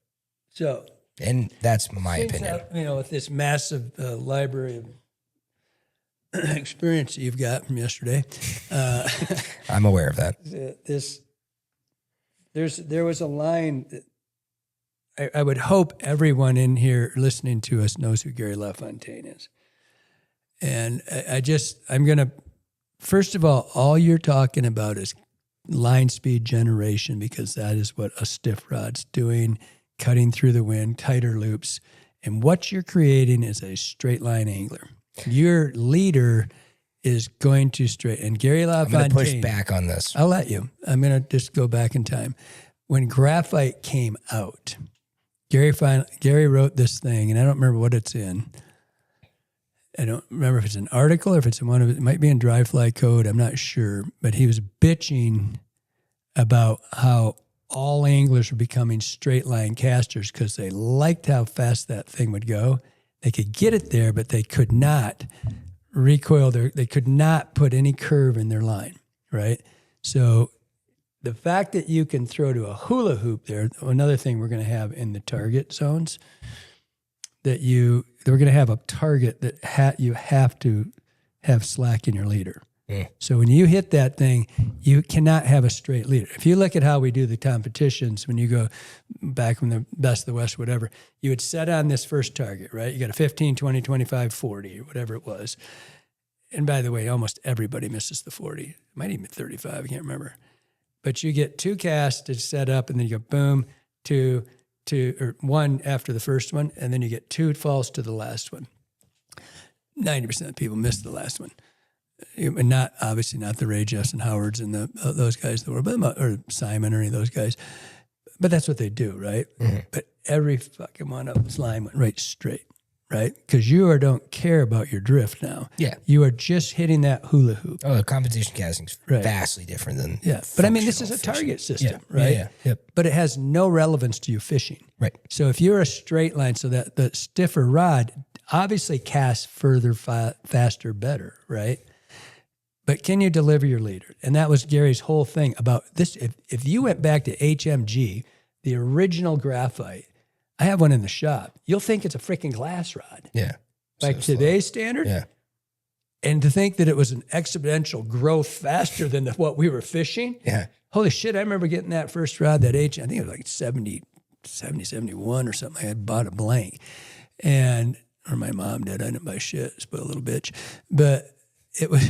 So. And that's my opinion. With this massive library of experience that you've got from yesterday. I'm aware of that. There was a line that I would hope everyone in here listening to us knows who Gary LaFontaine is. And I'm going to, first of all you're talking about is line speed generation, because that is what a stiff rod's doing, cutting through the wind, tighter loops. And what you're creating is a straight line angler. Your leader is going to straight. And Gary LaFontaine. I'm going to push back on this. I'll let you. I'm going to just go back in time. When graphite came out, Gary wrote this thing, and I don't remember what it's in. I don't remember if it's an article or if it's in one of it might be in Dry Fly Code. I'm not sure. But he was bitching about how all anglers were becoming straight line casters because they liked how fast that thing would go. They could get it there, but they could not recoil they could not put any curve in their line, right? So the fact that you can throw to a hula hoop there, another thing we're going to have in the target zones, we're going to have a target that you have to have slack in your leader. Mm. So when you hit that thing, you cannot have a straight leader. If you look at how we do the competitions, when you go back from the best of the West, whatever, you would set on this first target, right? You got a 15, 20, 25, 40, or whatever it was. And by the way, almost everybody misses the 40. It might even be 35, I can't remember. But you get 2 casts to set up, and then you go boom, 2, or 1 after the first one, and then you get 2 falls to the last one. 90% of people miss the last one. And obviously not the Ray Justin Howards and those guys that were, or Simon or any of those guys. But that's what they do, right? Mm-hmm. But every fucking one of them's line went right straight, right? Because you don't care about your drift now. Yeah. You are just hitting that hula hoop. Oh, the competition casting's vastly different than But I mean, this is a target system, right? Yeah. Yep. But it has no relevance to you fishing. Right. So if you're a straight line, so that the stiffer rod obviously casts further, faster, better, right? But can you deliver your leader? And that was Gary's whole thing about this. If you went back to HMG, the original graphite, I have one in the shop. You'll think it's a freaking glass rod. Yeah. Like today's standard. Yeah. And to think that it was an exponential growth faster than what we were fishing. Yeah. Holy shit. I remember getting that first rod, I think it was like 70, 71 or something. I had bought a blank. Or my mom did. I didn't buy shit. Spoiled little bitch. But it was,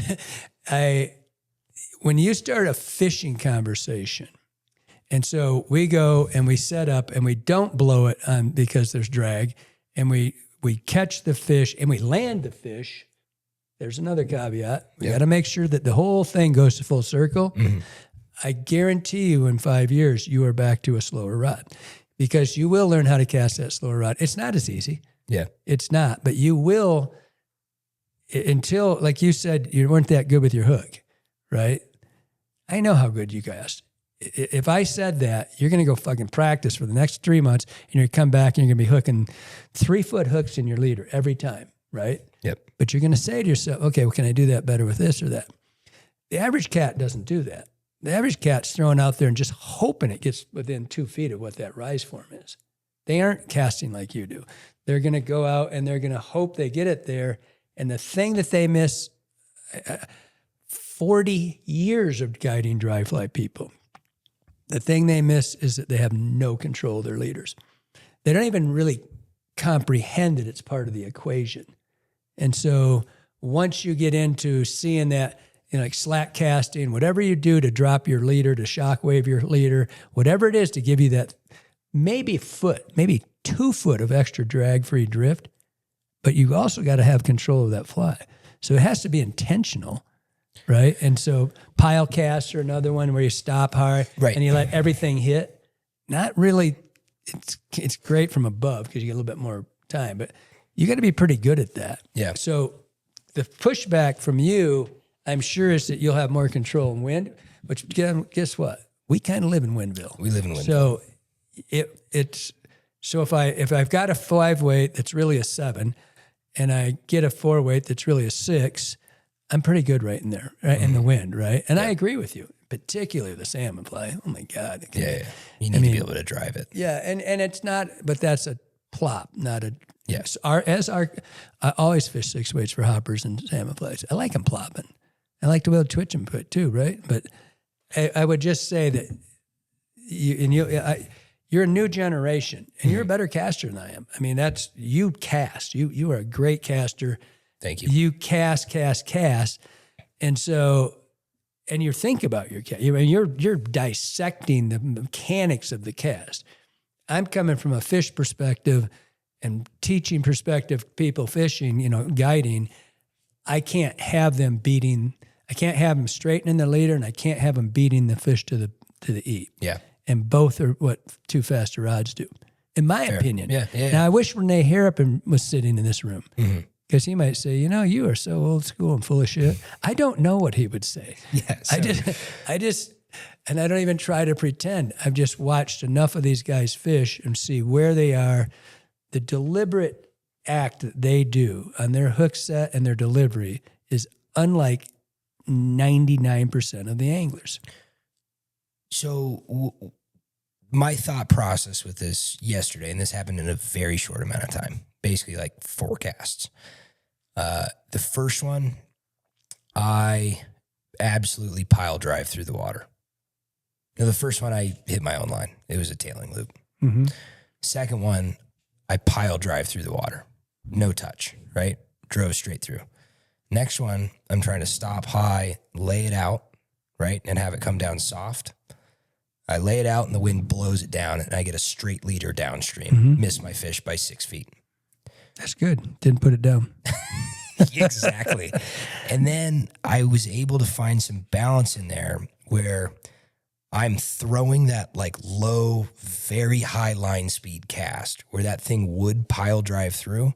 when you start a fishing conversation, and so we go and we set up and we don't blow it on because there's drag, and we catch the fish and we land the fish. There's another caveat. We got to make sure that the whole thing goes to full circle. I guarantee you in 5 years, you are back to a slower rod because you will learn how to cast that slower rod. It's not as easy. Yeah. It's not, but you will until, like you said, you weren't that good with your hook, right? I know how good you cast. If I said that, you're going to go fucking practice for the next 3 months and you're going to come back and you're going to be hooking 3-foot hooks in your leader every time, right? Yep. But you're going to say to yourself, okay, well, can I do that better with this or that? The average cat doesn't do that. The average cat's throwing out there and just hoping it gets within 2 feet of what that rise form is. They aren't casting like you do. They're going to go out and they're going to hope they get it there. And the thing that they miss, 40 years of guiding dry fly people, the thing they miss is that they have no control of their leaders. They don't even really comprehend that it's part of the equation. And so once you get into seeing that, like slack casting, whatever you do to drop your leader, to shockwave your leader, whatever it is to give you that maybe 2 foot of extra drag-free drift, but you also got to have control of that fly. So it has to be intentional, right? And so pile casts are another one where you stop hard and you let everything hit. Not really, it's great from above because you get a little bit more time, but you got to be pretty good at that. Yeah. So the pushback from you, I'm sure, is that you'll have more control in wind, but guess what? We kind of live in Windville. We live in Windville. So if I've got a 5 weight that's really a 7 and I get a 4 weight that's really a 6, I'm pretty good right in there, right? In the wind, right? And I agree with you, particularly the salmon fly. Oh my God. Yeah. You need to be able to drive it. Yeah. And it's not, but that's a plop, not a, yes. I always fish 6 weights for hoppers and salmon flies. I like them plopping. I like to be able to twitch them too, right? But I would just say that you're a new generation and you're a better caster than I am. I mean, you cast. You are a great caster. Thank you. You cast. And so, and you think about your cast. You're dissecting the mechanics of the cast. I'm coming from a fish perspective and teaching perspective, people fishing, guiding. I can't have them straightening the leader and I can't have them beating the fish to the eat. Yeah. And both are what too fast rods do, in my opinion. Yeah. Now, I wish Renee Harrison was sitting in this room because he might say, you are so old school and full of shit. I don't know what he would say. Yes. And I don't even try to pretend. I've just watched enough of these guys fish and see where they are, the deliberate act that they do on their hook set and their delivery is unlike 99% of the anglers. So my thought process with this yesterday, and this happened in a very short amount of time, basically like 4 casts. The first one, I absolutely pile drive through the water. Now, the first one, I hit my own line. It was a tailing loop. Mm-hmm. Second one, I pile drive through the water. No touch, right? Drove straight through. Next one, I'm trying to stop high, lay it out, right? And have it come down soft. I lay it out and the wind blows it down and I get a straight leader downstream. Miss my fish by 6 feet. That's good. Didn't put it down. Exactly. And then I was able to find some balance in there where I'm throwing that like low, very high line speed cast where that thing would pile drive through,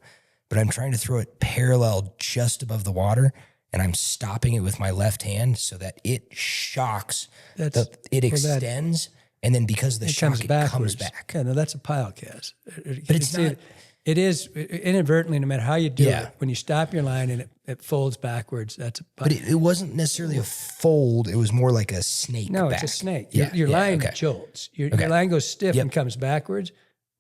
but I'm trying to throw it parallel just above the water and I'm stopping it with my left hand so that it shocks, it extends, and then because of the shock, it comes back. Yeah, no, that's a pile cast. But it's not... It is inadvertently, no matter how you do it, when you stop your line and it folds backwards, that's a pile. But it wasn't necessarily a fold. It was more like a snake No, back. it's a snake. Your line jolts. Your line goes stiff and comes backwards.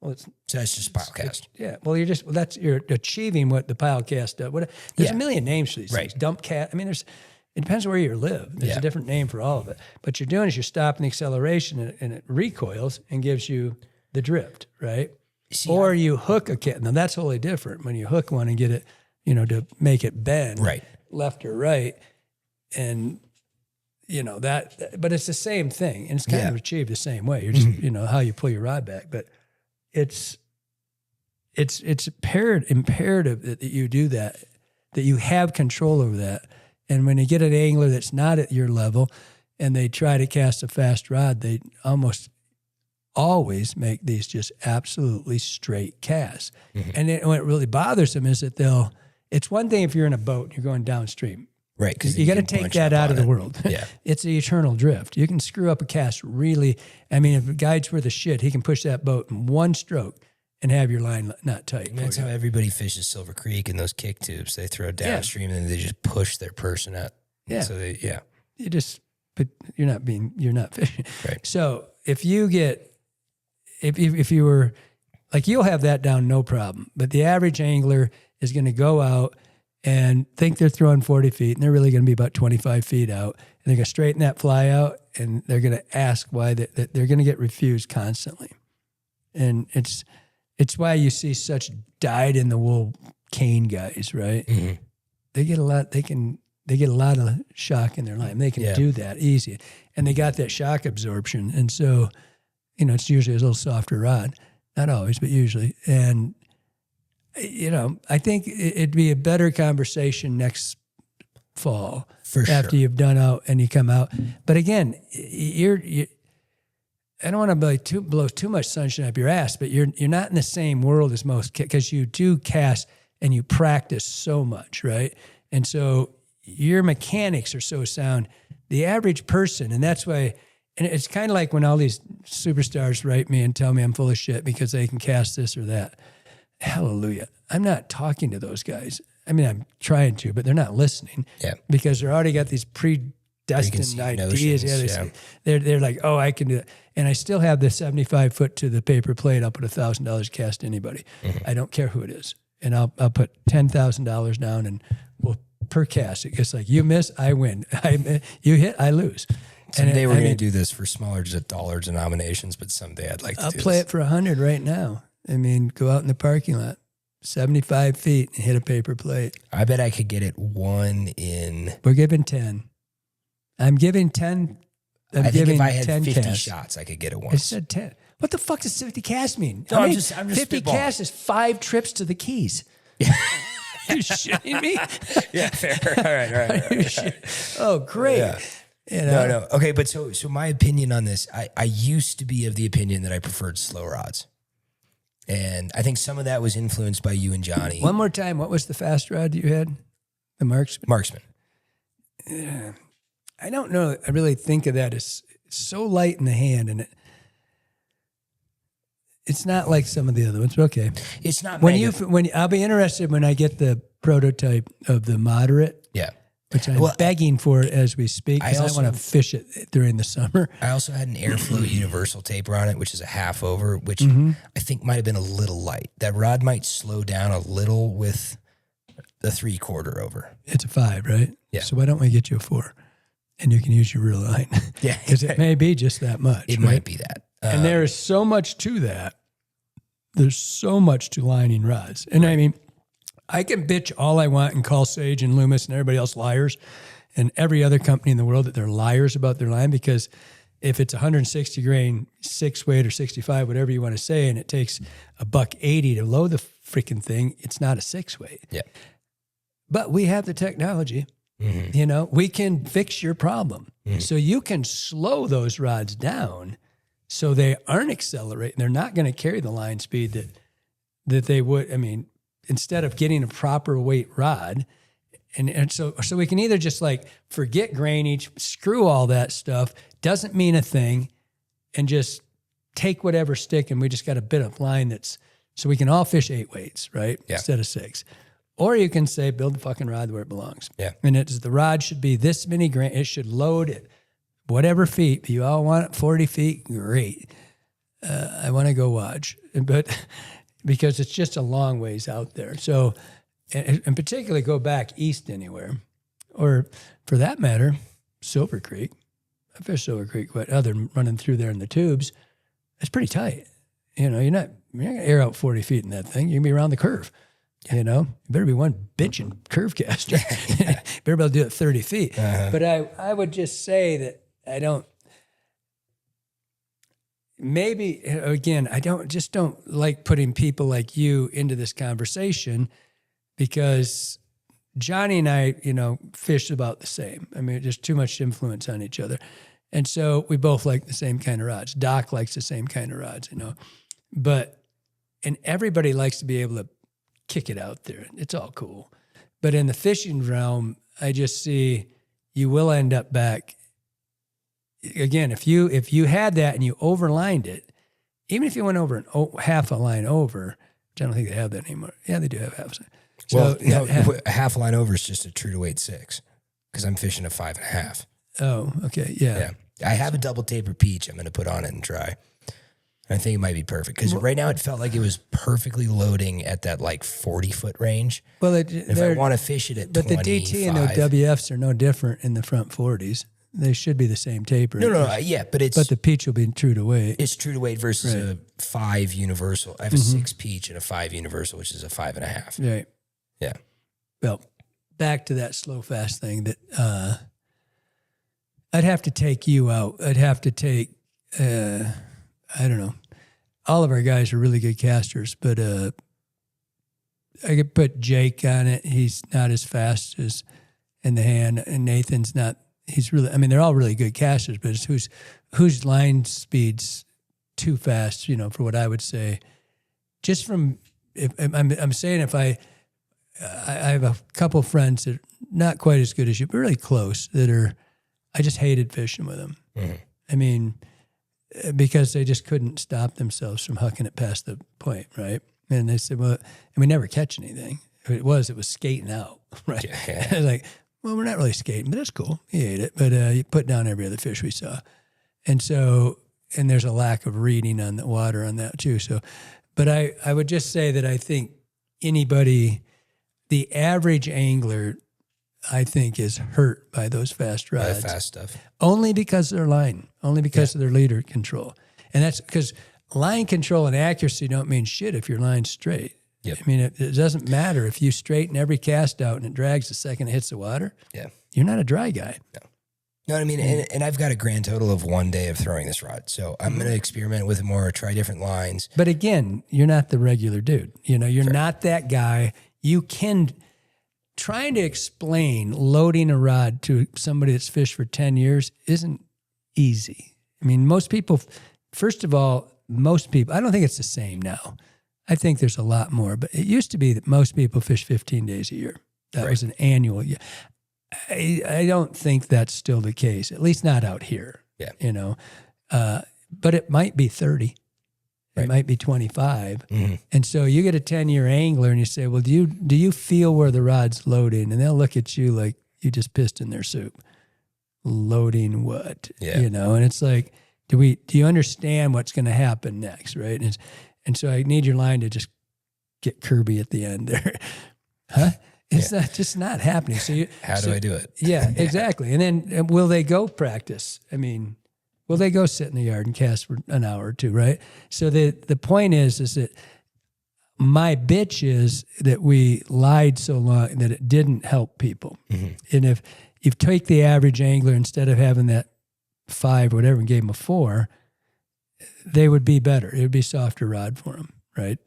Well, so that's just pile cast. Well, you're achieving what the pile cast does. There's a million names for these things. Dump cast. I mean, it depends where you live. There's a different name for all of it. But you're doing is you're stopping the acceleration and it recoils and gives you the drift, right? Or you hook a cat. Now that's totally different when you hook one and get it, to make it bend left or right. And, but it's the same thing. And it's kind of achieved the same way. You're just, how you pull your rod back. But it's it's imperative that you do that you have control over that. And when you get an angler that's not at your level and they try to cast a fast rod, they almost always make these just absolutely straight casts. Mm-hmm. And what really bothers them is that it's one thing if you're in a boat and you're going downstream. Right. Because you got to take that out of the world. Yeah. It's the eternal drift. You can screw up a cast really. I mean, if a guide's worth of shit, he can push that boat in one stroke and have your line not tight. That's how everybody fishes Silver Creek in those kick tubes. They throw downstream and then they just push their person out. Yeah. So but you're not fishing. Right. So if you were like, you'll have that down no problem. But the average angler is going to go out and think they're throwing 40 feet and they're really going to be about 25 feet out. And they're going to straighten that fly out and they're going to ask why they're going to get refused constantly. And it's why you see such dyed-in-the-wool cane guys, right? Mm-hmm. They get a lot of shock in their line. They can do that easy. And they got that shock absorption. And so, it's usually a little softer rod. Not always, but usually. And, I think it'd be a better conversation next fall after you've done out and you come out. But again, I don't want to blow too much sunshine up your ass, but you're not in the same world as most, because you do cast and you practice so much, right? And so your mechanics are so sound. The average person, and that's why, and it's kind of like when all these superstars write me and tell me I'm full of shit because they can cast this or that. Hallelujah. I'm not talking to those guys. I mean, I'm trying to, but they're not listening because they're already got these predestined ideas. Notions, They're like, oh, I can do that. And I still have the 75 foot to the paper plate. I'll put $1,000 cast anybody. Mm-hmm. I don't care who it is. And I'll put $10,000 down and we'll per cast. It's like, you miss, I win. You hit, I lose. Someday we're going to do this for smaller dollar denominations, but someday I'd like to I'll play it for 100 right now. I mean, go out in the parking lot, 75 feet, and hit a paper plate. I bet I could get it one in... We're giving 10. I'm giving 10. I think if I had 50 casts. shots, I could get it once. I said 10. What the fuck does 50 casts mean? No, I'm just 50 casts is 5 trips to the Keys. You shitting me? Yeah, fair. All right. Oh, great. Yeah. No. Okay, but so my opinion on this, I used to be of the opinion that I preferred slow rods. And I think some of that was influenced by you and Johnny. One more time, what was the fast rod you had? The Marksman. Yeah. I don't know. I really think of that as so light in the hand, and it's not like some of the other ones. But okay, it's not. When I'll be interested when I get the prototype of the moderate. Yeah. Which I'm begging for as we speak, because I want to fish it during the summer. I also had an Airflow universal taper on it, which is a half over, which I think might have been a little light. That rod might slow down a little with the 3/4 over. It's a 5, right? Yeah. So why don't we get you a 4? And you can use your real line. Yeah. Because it may be just that much. It might be that. And there is so much to that. There's so much to lining rods. And I mean, I can bitch all I want and call Sage and Loomis and everybody else liars and every other company in the world that they're liars about their line, because if it's 160 grain, 6 weight or 65, whatever you want to say, and it takes $180 to load the freaking thing, it's not a 6 weight. Yeah. But we have the technology. Mm-hmm. We can fix your problem. Mm-hmm. So you can slow those rods down so they aren't accelerating. They're not going to carry the line speed that they would. I mean, instead of getting a proper weight rod. And so we can either just like forget grainage, screw all that stuff, doesn't mean a thing, and just take whatever stick and we just got a bit of line so we can all fish 8 weights, right? Yeah. Instead of 6. Or you can say, build the fucking rod where it belongs. Yeah. And the rod should be this many grain. It should load at whatever feet. But you all want it 40 feet? Great. I want to go watch. But because it's just a long ways out there. So, and particularly go back east anywhere. Or for that matter, Silver Creek. I fished Silver Creek, but other than running through there in the tubes, it's pretty tight. You're not going to air out 40 feet in that thing. You're going to be around the curve. You better be one bitchin' curve caster. Better be able to do it 30 feet. Uh-huh. But I would just say that I don't, maybe, again, I don't like putting people like you into this conversation because Johnny and I, fish about the same. I mean, just too much influence on each other. And so we both like the same kind of rods. Doc likes the same kind of rods, and everybody likes to be able to kick it out there. It's all cool. But in the fishing realm, I just see you will end up back. Again, if you had that and you overlined it, even if you went over half a line over, which I don't think they have that anymore. Yeah, they do have half. So, half a line over is just a true to weight 6 because I'm fishing a 5.5. Oh, okay, yeah. I have a double taper peach. I'm going to put on it and try. I think it might be perfect because right now it felt like it was perfectly loading at that like 40-foot range. Well, if I want to fish it at 25. But the DT and the WFs are no different in the front 40s. They should be the same taper. No, but the peach will be true to weight. It's true to weight versus a 5 universal. I have a 6 peach and a 5 universal, which is a 5.5. Right. Yeah. Well, back to that slow fast thing that I'd have to take you out. I'd have to take. I don't know. All of our guys are really good casters, but I could put Jake on it. He's not as fast as in the hand, and Nathan's not. He's really. I mean, they're all really good casters, but it's whose line speed's too fast. For what I would say. Just from, I'm saying if I have a couple friends that are not quite as good as you, but really close. I just hated fishing with them. Mm-hmm. I mean. Because they just couldn't stop themselves from hucking it past the point, right? And they said, well, and we never catch anything. If it was skating out, right? Yeah. I was like, well, we're not really skating, but that's cool. He ate it, but you put down every other fish we saw. And so, and there's a lack of reading on the water on that too. So, but I would just say that I think the average angler, I think, is hurt by those fast rods. By the fast stuff. Only because of their line, only because of their leader control. And that's because line control and accuracy don't mean shit if your line's straight. Yep. I mean, it doesn't matter if you straighten every cast out and it drags the second it hits the water. Yeah. You're not a dry guy. No. You know what I mean? And I've got a grand total of 1 day of throwing this rod. So I'm going to experiment with it more, try different lines. But again, you're not the regular dude. You're not that guy. You can... Trying to explain loading a rod to somebody that's fished for 10 years isn't easy. I mean, most people, first of all, I don't think it's the same now. I think there's a lot more, but it used to be that most people fish 15 days a year. That was an annual year. I don't think that's still the case, at least not out here. Yeah. But it might be 30. It might be 25. Mm-hmm. And so you get a 10-year angler and you say, well, do you feel where the rod's loading? And they'll look at you like you just pissed in their soup. Loading what? Yeah. And it's like, do you understand what's going to happen next, right? And so I need your line to just get Kirby at the end there. Huh? It's not just not happening. So how do I do it? Yeah, exactly. And then will they go practice? I mean, will they go sit in the yard and cast for an hour or two, right? So the point is that my bitch is that we lied so long that it didn't help people. Mm-hmm. And if you take the average angler, instead of having that 5 or whatever and gave them a 4, they would be better. It would be softer rod for them, right?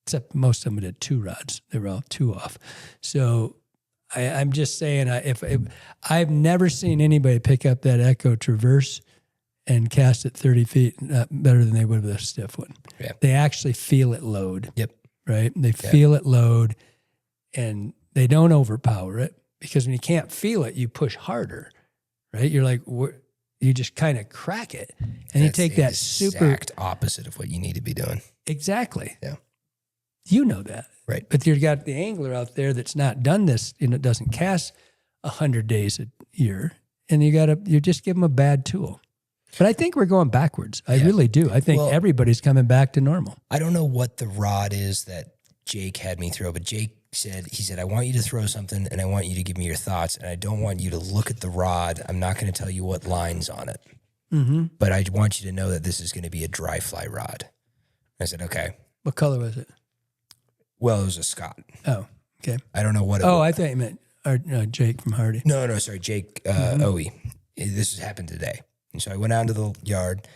Except most of them did 2 rods. They were all 2 off. So I'm just saying, if I've never seen anybody pick up that Echo Traverse and cast it 30 feet better than they would with a stiff one. Yeah. They actually feel it load. Yep. Right? They feel it load, and they don't overpower it, because when you can't feel it, you push harder, right? You're like, you just kind of crack it, and you take that exact opposite of what you need to be doing. Exactly. Yeah. You know that. Right. But you've got the angler out there that's not done this, doesn't cast 100 days a year, and you just give them a bad tool. But I think we're going backwards. I really do. I think everybody's coming back to normal. I don't know what the rod is that Jake had me throw, but Jake said, I want you to throw something and I want you to give me your thoughts, and I don't want you to look at the rod. I'm not going to tell you what line's on it, but I want you to know that this is going to be a dry fly rod. I said, okay. What color was it? Well, it was a Scott. Oh, okay. I don't know what it was. Oh, I thought you meant Jake from Hardy. No, sorry, Jake Owie. This has happened today. And so I went out into the yard,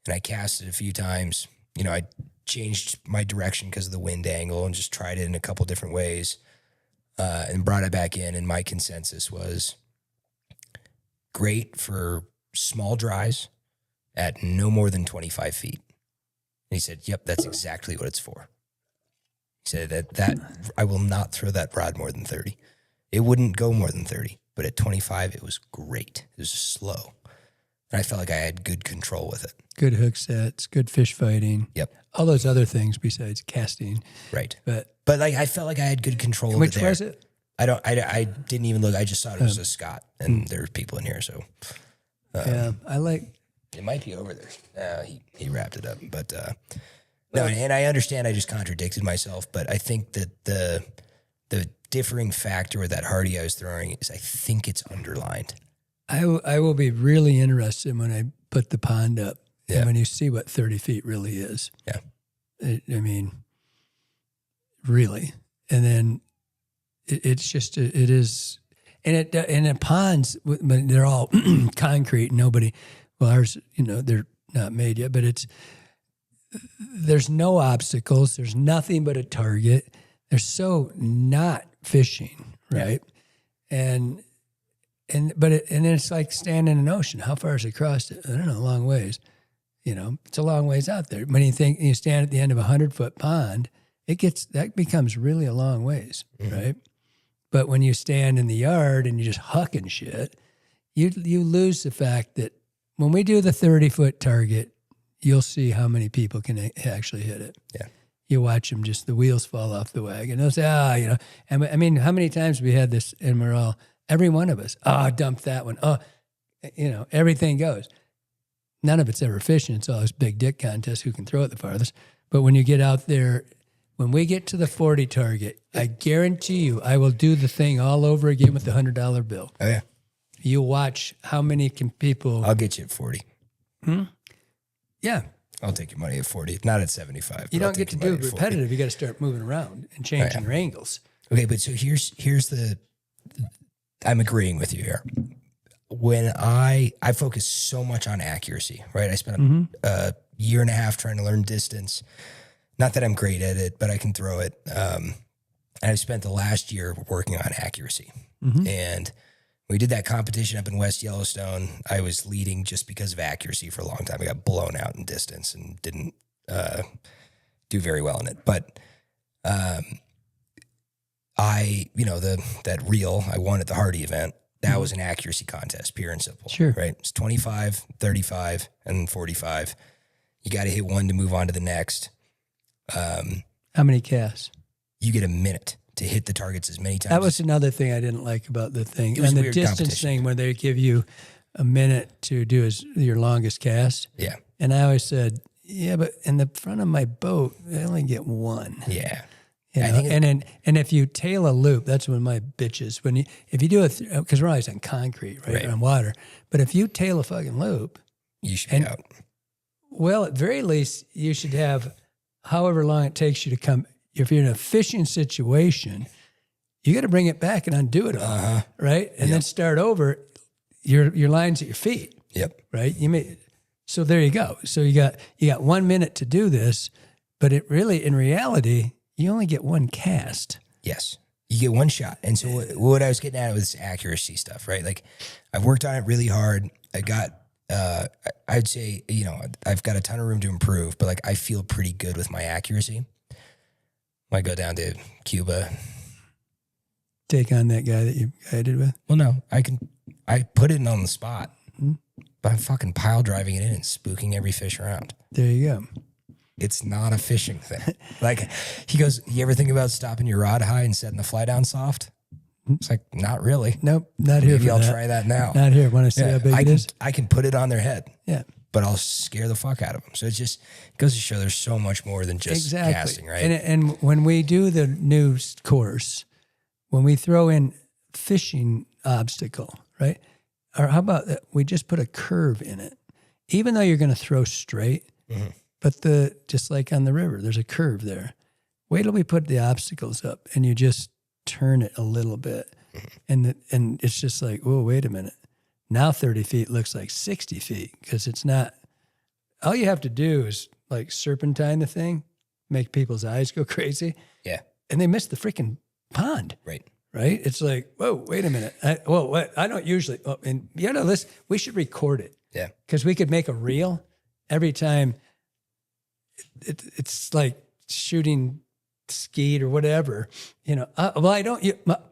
and I cast it a few times. You know, I changed my direction because of the wind angle and just tried it in a couple different ways, and brought it back in. And my consensus was great for small dries at no more than 25 feet. And he said, yep, that's exactly what it's for. He said that I will not throw that rod more than 30. It wouldn't go more than 30, but at 25, it was great. It was slow. And I felt like I had good control with it. Good hook sets, good fish fighting. Yep. All those other things besides casting. Right. But like I felt like I had good control over which there. was it? I didn't even look. I just thought it was a Scott, and there were people in here. So Yeah, I like. it might be over there. He wrapped it up, but no. And I understand. I just contradicted myself, but I think that the differing factor with that Hardy I was throwing is I think it's underlined. I will be really interested when I put the pond up Yeah. and when you see what 30 feet really is. Yeah. I mean, really. And then it's just, it is, and the ponds, they're all concrete. Nobody, well, ours, they're not made yet, but there's no obstacles. There's nothing but a target. They're so not fishing, right? Yeah. And it's like standing in an ocean. How far is it across it? I don't know, a long ways. It's a long ways out there. When you stand at the end of a 100-foot pond, that becomes really a long ways, right? But when you stand in the yard and you're just hucking shit, you lose the fact that when we do the 30-foot target, you'll see how many people can actually hit it. Yeah. You watch them, just the wheels fall off the wagon. They'll say, And I mean, how many times we had this, and we're all, every one of us, dump that one. Everything goes. None of it's ever fishing. It's all this big dick contest, who can throw it the farthest. But when you get out there, when we get to the 40 target, I guarantee you, I will do the thing all over again with the $100 bill. Oh, yeah. You watch how many people. I'll get you at 40. Yeah. I'll take your money at 40, not at 75. You I'll don't get take to your do money it at 40. repetitive. You got to start moving around and changing your angles. Okay, but so here's I'm agreeing with you here. When I focus so much on accuracy, right? I spent a year and a half trying to learn distance. Not that I'm great at it, but I can throw it. And I've spent the last year working on accuracy. And we did that competition up in West Yellowstone. I was leading just because of accuracy for a long time. I got blown out in distance and didn't do very well in it. But that reel I won at the Hardy event, that was an accuracy contest, pure and simple. Sure. Right? It's 25, 35, and 45. You got to hit one to move on to the next. How many casts? You get a minute to hit the targets as many times. That was another thing I didn't like about the thing. It was and a the weird distance competition. thing, where they give you a minute to do your longest cast. Yeah. And I always said, yeah, but in the front of my boat, I only get one. Yeah. I think and if you tail a loop, that's when my bitches. If you do it, because we're always on concrete, right, on water. But if you tail a fucking loop, You should be out. well, at very least, you should have however long it takes you to come. If you're in a fishing situation, you got to bring it back and undo it all, right, and then start over. Your line's at your feet, Yep. right? So there you go. So you got 1 minute to do this, but in reality, you only get one cast. Yes. You get one shot. And so what I was getting at was accuracy stuff, right? Like I've worked on it really hard. I got, I'd say, I've got a ton of room to improve, but like I feel pretty good with my accuracy. When I go down to Cuba. Take on that guy that you guided with? Well, no, I put it in on the spot, but I'm fucking pile driving it in and spooking every fish around. There you go. It's not a fishing thing. Like he goes, you ever think about stopping your rod high and setting the fly down soft? It's like, not really. Nope, not here. Maybe for I'll that. try that now. Not here. Want to see how big it is? I can put it on their head. Yeah. But I'll scare the fuck out of them. So it goes to show there's so much more than just casting, right? And when we do the new course, when we throw in fishing obstacle, right? Or how about that? We just put a curve in it, even though you're going to throw straight. But just like on the river, there's a curve there. Wait till we put the obstacles up and you just turn it a little bit. And it's just like, oh, wait a minute. Now 30 feet looks like 60 feet because it's not all you have to do is like serpentine the thing, make people's eyes go crazy. Yeah. And they miss the freaking pond. Right. Right? It's like, whoa, wait a minute. I don't usually, and listen, we should record it. Yeah. Because we could make a reel every time. It's like shooting skeet or whatever, I don't,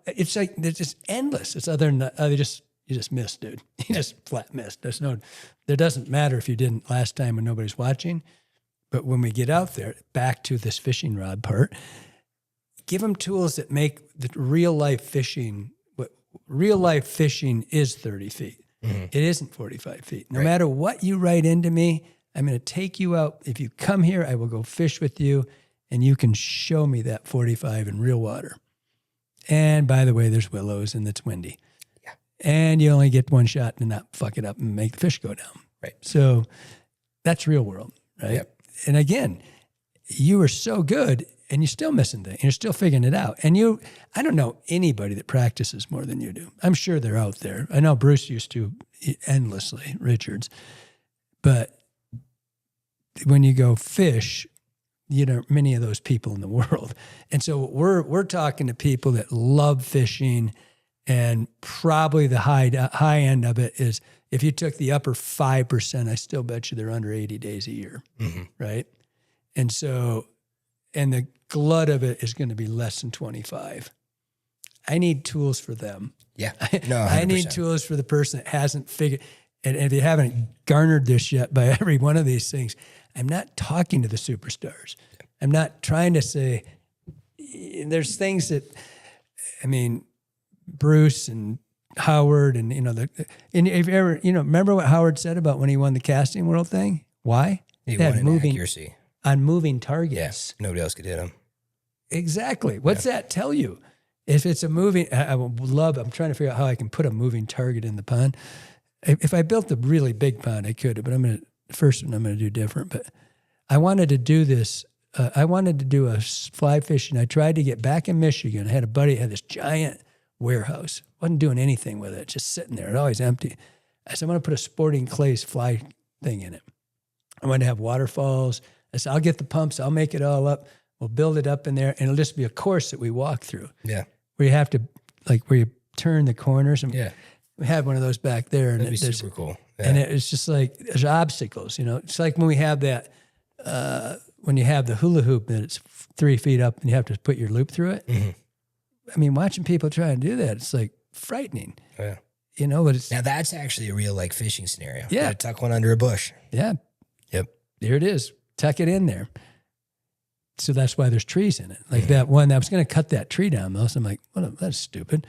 it's like, it's just endless. It's other than, you just missed, dude. You just flat missed. There doesn't matter if you didn't last time when nobody's watching, but when we get out there, back to this fishing rod part, give them tools that make the real life fishing, what real life fishing is 30 feet. Mm-hmm. It isn't 45 feet. No matter what you write into me, I'm going to take you out. If you come here, I will go fish with you, and you can show me that 45 in real water. And by the way, there's willows and it's windy. Yeah. And you only get one shot to not fuck it up and make the fish go down. Right. So that's real world, right? Yep. And again, you are so good and you're still missing things. You're still figuring it out. And I don't know anybody that practices more than you do. I'm sure they're out there. I know Bruce used to endlessly, Richards. But when you go fish, many of those people in the world. And so we're talking to people that love fishing, and probably the high end of it is if you took the upper 5%, I still bet you they're under 80 days a year, right? And so, and the glut of it is going to be less than 25. I need tools for them. Yeah, no, 100%. I need tools for the person that hasn't figured, and if you haven't garnered this yet by every one of these things, I'm not talking to the superstars. I'm not trying to say, there's things that, Bruce and Howard and, and if you ever, remember what Howard said about when he won the casting world thing? Why? He won in accuracy. On moving targets. Yes, nobody else could hit him. Exactly. What's that tell you? If it's a moving, I'm trying to figure out how I can put a moving target in the pond. If I built a really big pond, I could, but first one I'm going to do different. But I wanted to do this. I wanted to do a fly fishing. I tried to get back in Michigan. I had a buddy that had this giant warehouse. Wasn't doing anything with it, just sitting there. It always empty. I said, I'm going to put a sporting clays fly thing in it. I'm going to have waterfalls. I said, I'll get the pumps. I'll make it all up. We'll build it up in there, and it'll just be a course that we walk through. Yeah. Where you have to, where you turn the corners. And we had one of those back there. And that'd be super cool. Yeah. And it's just like, there's obstacles, It's like when we have that, when you have the hula hoop that it's 3 feet up and you have to put your loop through it. Mm-hmm. Watching people try and do that, it's like frightening. Oh, yeah. But it's... Now that's actually a real fishing scenario. Yeah. Gotta tuck one under a bush. Yeah. Yep. There it is. Tuck it in there. So that's why there's trees in it. That one, I was going to cut that tree down, though. So I'm like, well, that's stupid.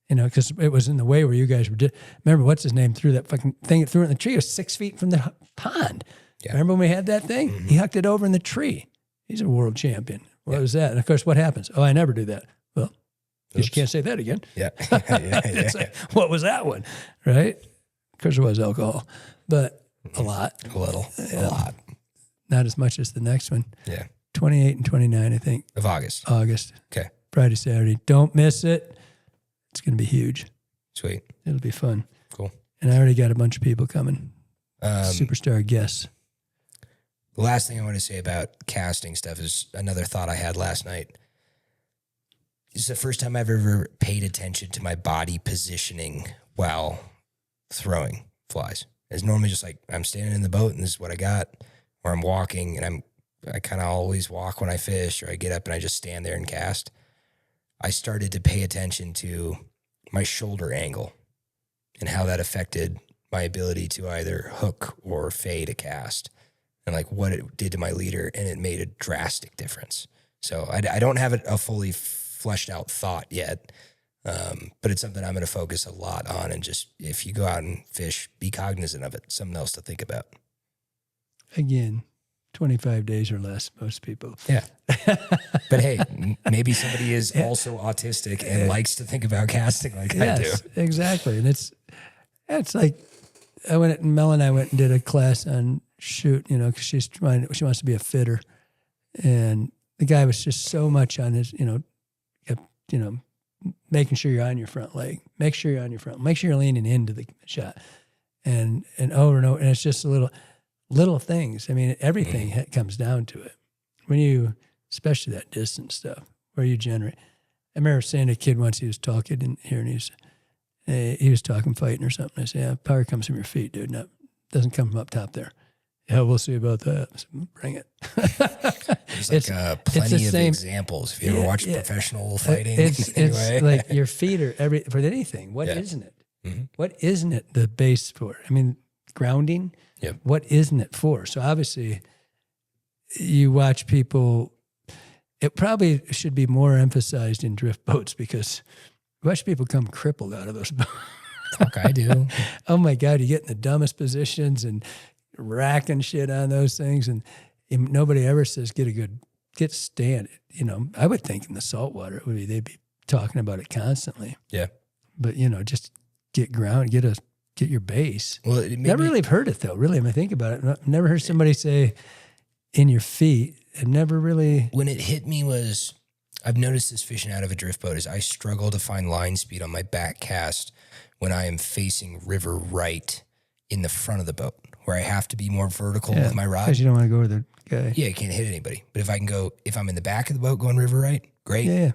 Because it was in the way where you guys were. Remember, what's his name threw that fucking thing? It threw it in the tree. It was 6 feet from the pond. Yeah. Remember when we had that thing? Mm-hmm. He hucked it over in the tree. He's a world champion. What was that? And of course, what happens? Oh, I never do that. Well, you can't say that again. Yeah. It's like, what was that one? Right? Of course, there was alcohol, but a lot. A little. A lot. Not as much as the next one. Yeah. 28 and 29, I think. Of August. Okay. Friday, Saturday. Don't miss it. It's going to be huge. Sweet. It'll be fun. Cool. And I already got a bunch of people coming. Superstar guests. The last thing I want to say about casting stuff is another thought I had last night. This is the first time I've ever paid attention to my body positioning while throwing flies. It's normally just like I'm standing in the boat and this is what I got, or I'm walking and I kind of always walk when I fish, or I get up and I just stand there and cast. I started to pay attention to my shoulder angle and how that affected my ability to either hook or fade a cast, and what it did to my leader, and it made a drastic difference. So I don't have a fully fleshed out thought yet, but it's something I'm going to focus a lot on, and just, if you go out and fish, be cognizant of it. Something else to think about. Again, 25 days or less, most people. Yeah. But hey, maybe somebody is also autistic and likes to think about casting like I do. Exactly. And it's like, Mel and I went and did a class on shoot, because she wants to be a fitter. And the guy was just so much on his, making sure you're on your front leg. Make sure you're on your front. Make sure you're leaning into the shot. And over and over. And it's just a little things. I mean, everything comes down to it. When you, especially that distance stuff, where you generate. I remember saying to a kid once, he was talking here, and he was talking fighting or something. I said, yeah, power comes from your feet, dude. No, doesn't come from up top there. Yeah, we'll see about that. I said, bring it. There's like plenty of examples. If you ever watch professional fighting, it's like your feet are for anything. What isn't it? Mm-hmm. What isn't it the base for? I mean, grounding. Yep. What isn't it for? So obviously, you watch people. It probably should be more emphasized in drift boats because you watch people come crippled out of those boats. Fuck, I do. Oh my God, you get in the dumbest positions and racking shit on those things, and nobody ever says get stand. You know, I would think in the saltwater it would be they'd be talking about it constantly. Yeah, but just get ground, get your base. Well, never really heard it though. Really, when I think about it, I've never heard somebody say in your feet. I've never really. When it hit me was, I've noticed this fishing out of a drift boat is I struggle to find line speed on my back cast when I am facing river right in the front of the boat, where I have to be more vertical with my rod. Because you don't want to go where the guy. Yeah, you can't hit anybody. But if I'm in the back of the boat going river right, great. Yeah.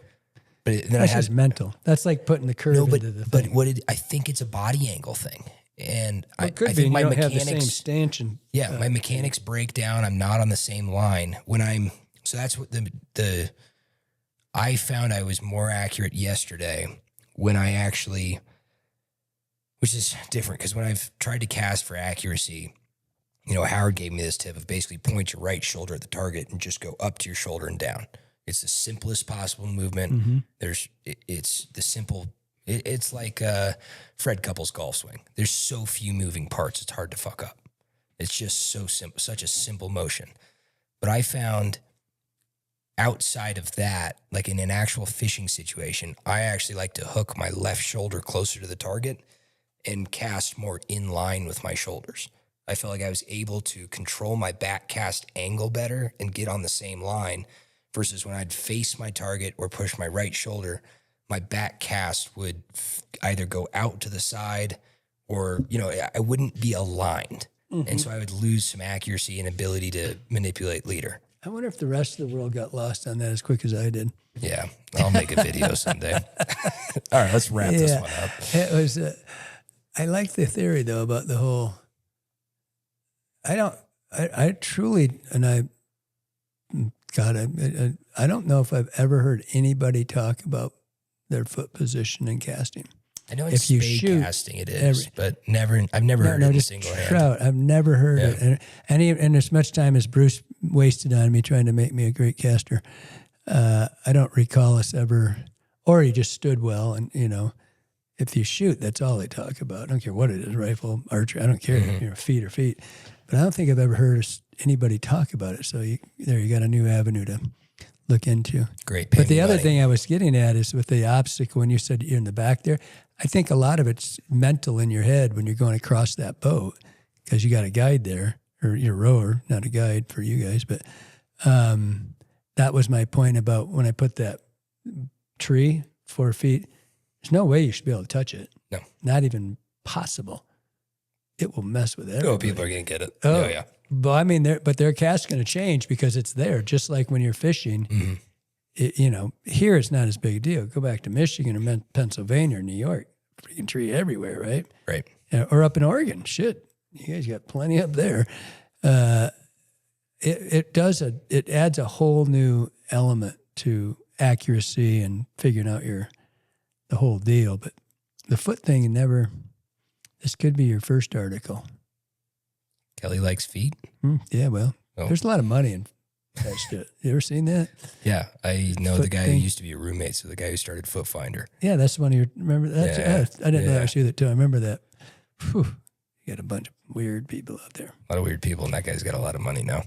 But then that's just mental. That's like putting the curve into the thing. But I think it's a body angle thing. And I think my mechanics have the same stanchion. Yeah, my mechanics break down. I'm not on the same line so that's what I found I was more accurate yesterday when I actually, which is different because when I've tried to cast for accuracy, Howard gave me this tip of basically point your right shoulder at the target and just go up to your shoulder and down. It's the simplest possible movement. Mm-hmm. It's like Fred Couples' golf swing. There's so few moving parts, it's hard to fuck up. It's just so simple, such a simple motion. But I found outside of that, like in an actual fishing situation, I actually like to hook my left shoulder closer to the target and cast more in line with my shoulders. I felt like I was able to control my back cast angle better and get on the same line versus when I'd face my target or push my right shoulder, my back cast would either go out to the side or, I wouldn't be aligned. Mm-hmm. And so I would lose some accuracy and ability to manipulate leader. I wonder if the rest of the world got lost on that as quick as I did. Yeah, I'll make a video someday. All right, let's wrap this one up. It was, I like the theory though about the whole, I truly, and I don't know if I've ever heard anybody talk about their foot position in casting. I know in spade casting it is, but I've never heard it in a single trout. I've never heard it. And as much time as Bruce wasted on me trying to make me a great caster, I don't recall us ever, or he just stood well. And, if you shoot, that's all they talk about. I don't care what it is, rifle, archery. I don't care, feet or feet. But I don't think I've ever heard anybody talk about it. So you got a new avenue to look into. Great. But the other thing I was getting at is with the obstacle, when you said you're in the back there, I think a lot of it's mental in your head when you're going across that boat because you got a guide there, or you're a rower, not a guide for you guys. But that was my point about when I put that tree 4 feet, there's no way you should be able to touch it. No. Not even possible. It will mess with everybody. Oh, people are going to get it. Oh, yeah. But I mean, their cast's going to change because it's there. Just like when you're fishing, here it's not as big a deal. Go back to Michigan or Pennsylvania or New York, freaking tree everywhere, right? Right. Or up in Oregon, shit, you guys got plenty up there. It adds a whole new element to accuracy and figuring out the whole deal. But the foot thing this could be your first article. Kelly likes feet? Yeah, well, there's a lot of money in that shit. You ever seen that? Yeah, I know the guy who used to be a roommate, so the guy who started Foot Finder. Yeah, that's one of your, remember that? Yeah. I didn't know that was you that too. I remember that. Whew. You got a bunch of weird people out there. A lot of weird people, and that guy's got a lot of money now.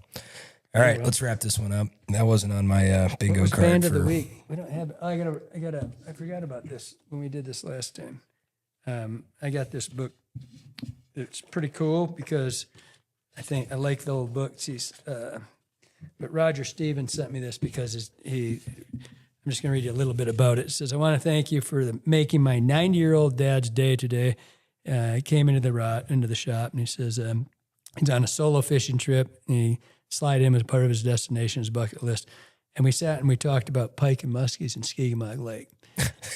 All right, let's wrap this one up. That wasn't on my bingo card. Band of the week. We don't have. I forgot about this when we did this last time. I got this book. It's pretty cool because I like the old books. But Roger Stevens sent me this because I'm just going to read you a little bit about it. It says, I want to thank you for making my 90-year-old dad's day today. I came into the shop and he says, He's on a solo fishing trip, and he slide in as part of his destination, his bucket list. And we sat and we talked about pike and muskies in Skegumog Lake.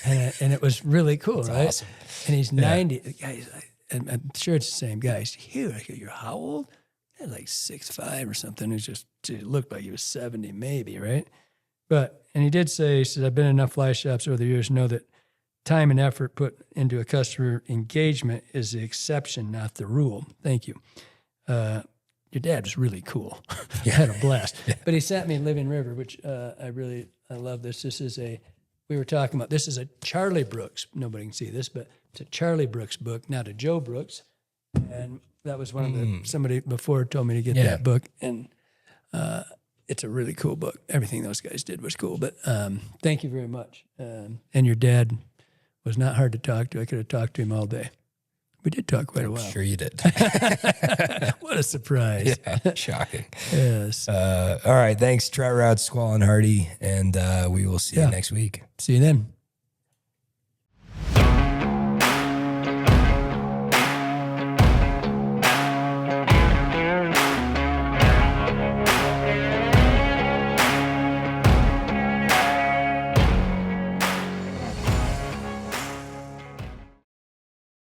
and it was really cool, right? Awesome. And he's 90. The guy's, and I'm sure it's the same guy. He's huge. I go, you're how old? He's like 6'5" or something. It looked like he was 70 maybe, right? And he did say, he said, I've been in enough fly shops over the years to know that time and effort put into a customer engagement is the exception, not the rule. Thank you. Your dad was really cool. I had a blast. But he sent me Living River, which I love this. We were talking about, this is a Charlie Brooks. Nobody can see this, but it's a Charlie Brooks book, not a Joe Brooks. And that was one of the, somebody before told me to get that book. And it's a really cool book. Everything those guys did was cool. But thank you very much. And your dad was not hard to talk to. I could have talked to him all day. We did talk quite a while. Sure you did. What a surprise. Yeah, shocking. Yes. All right. Thanks, Trout Route, Squall, and Hardy. And we will see you next week. See you then.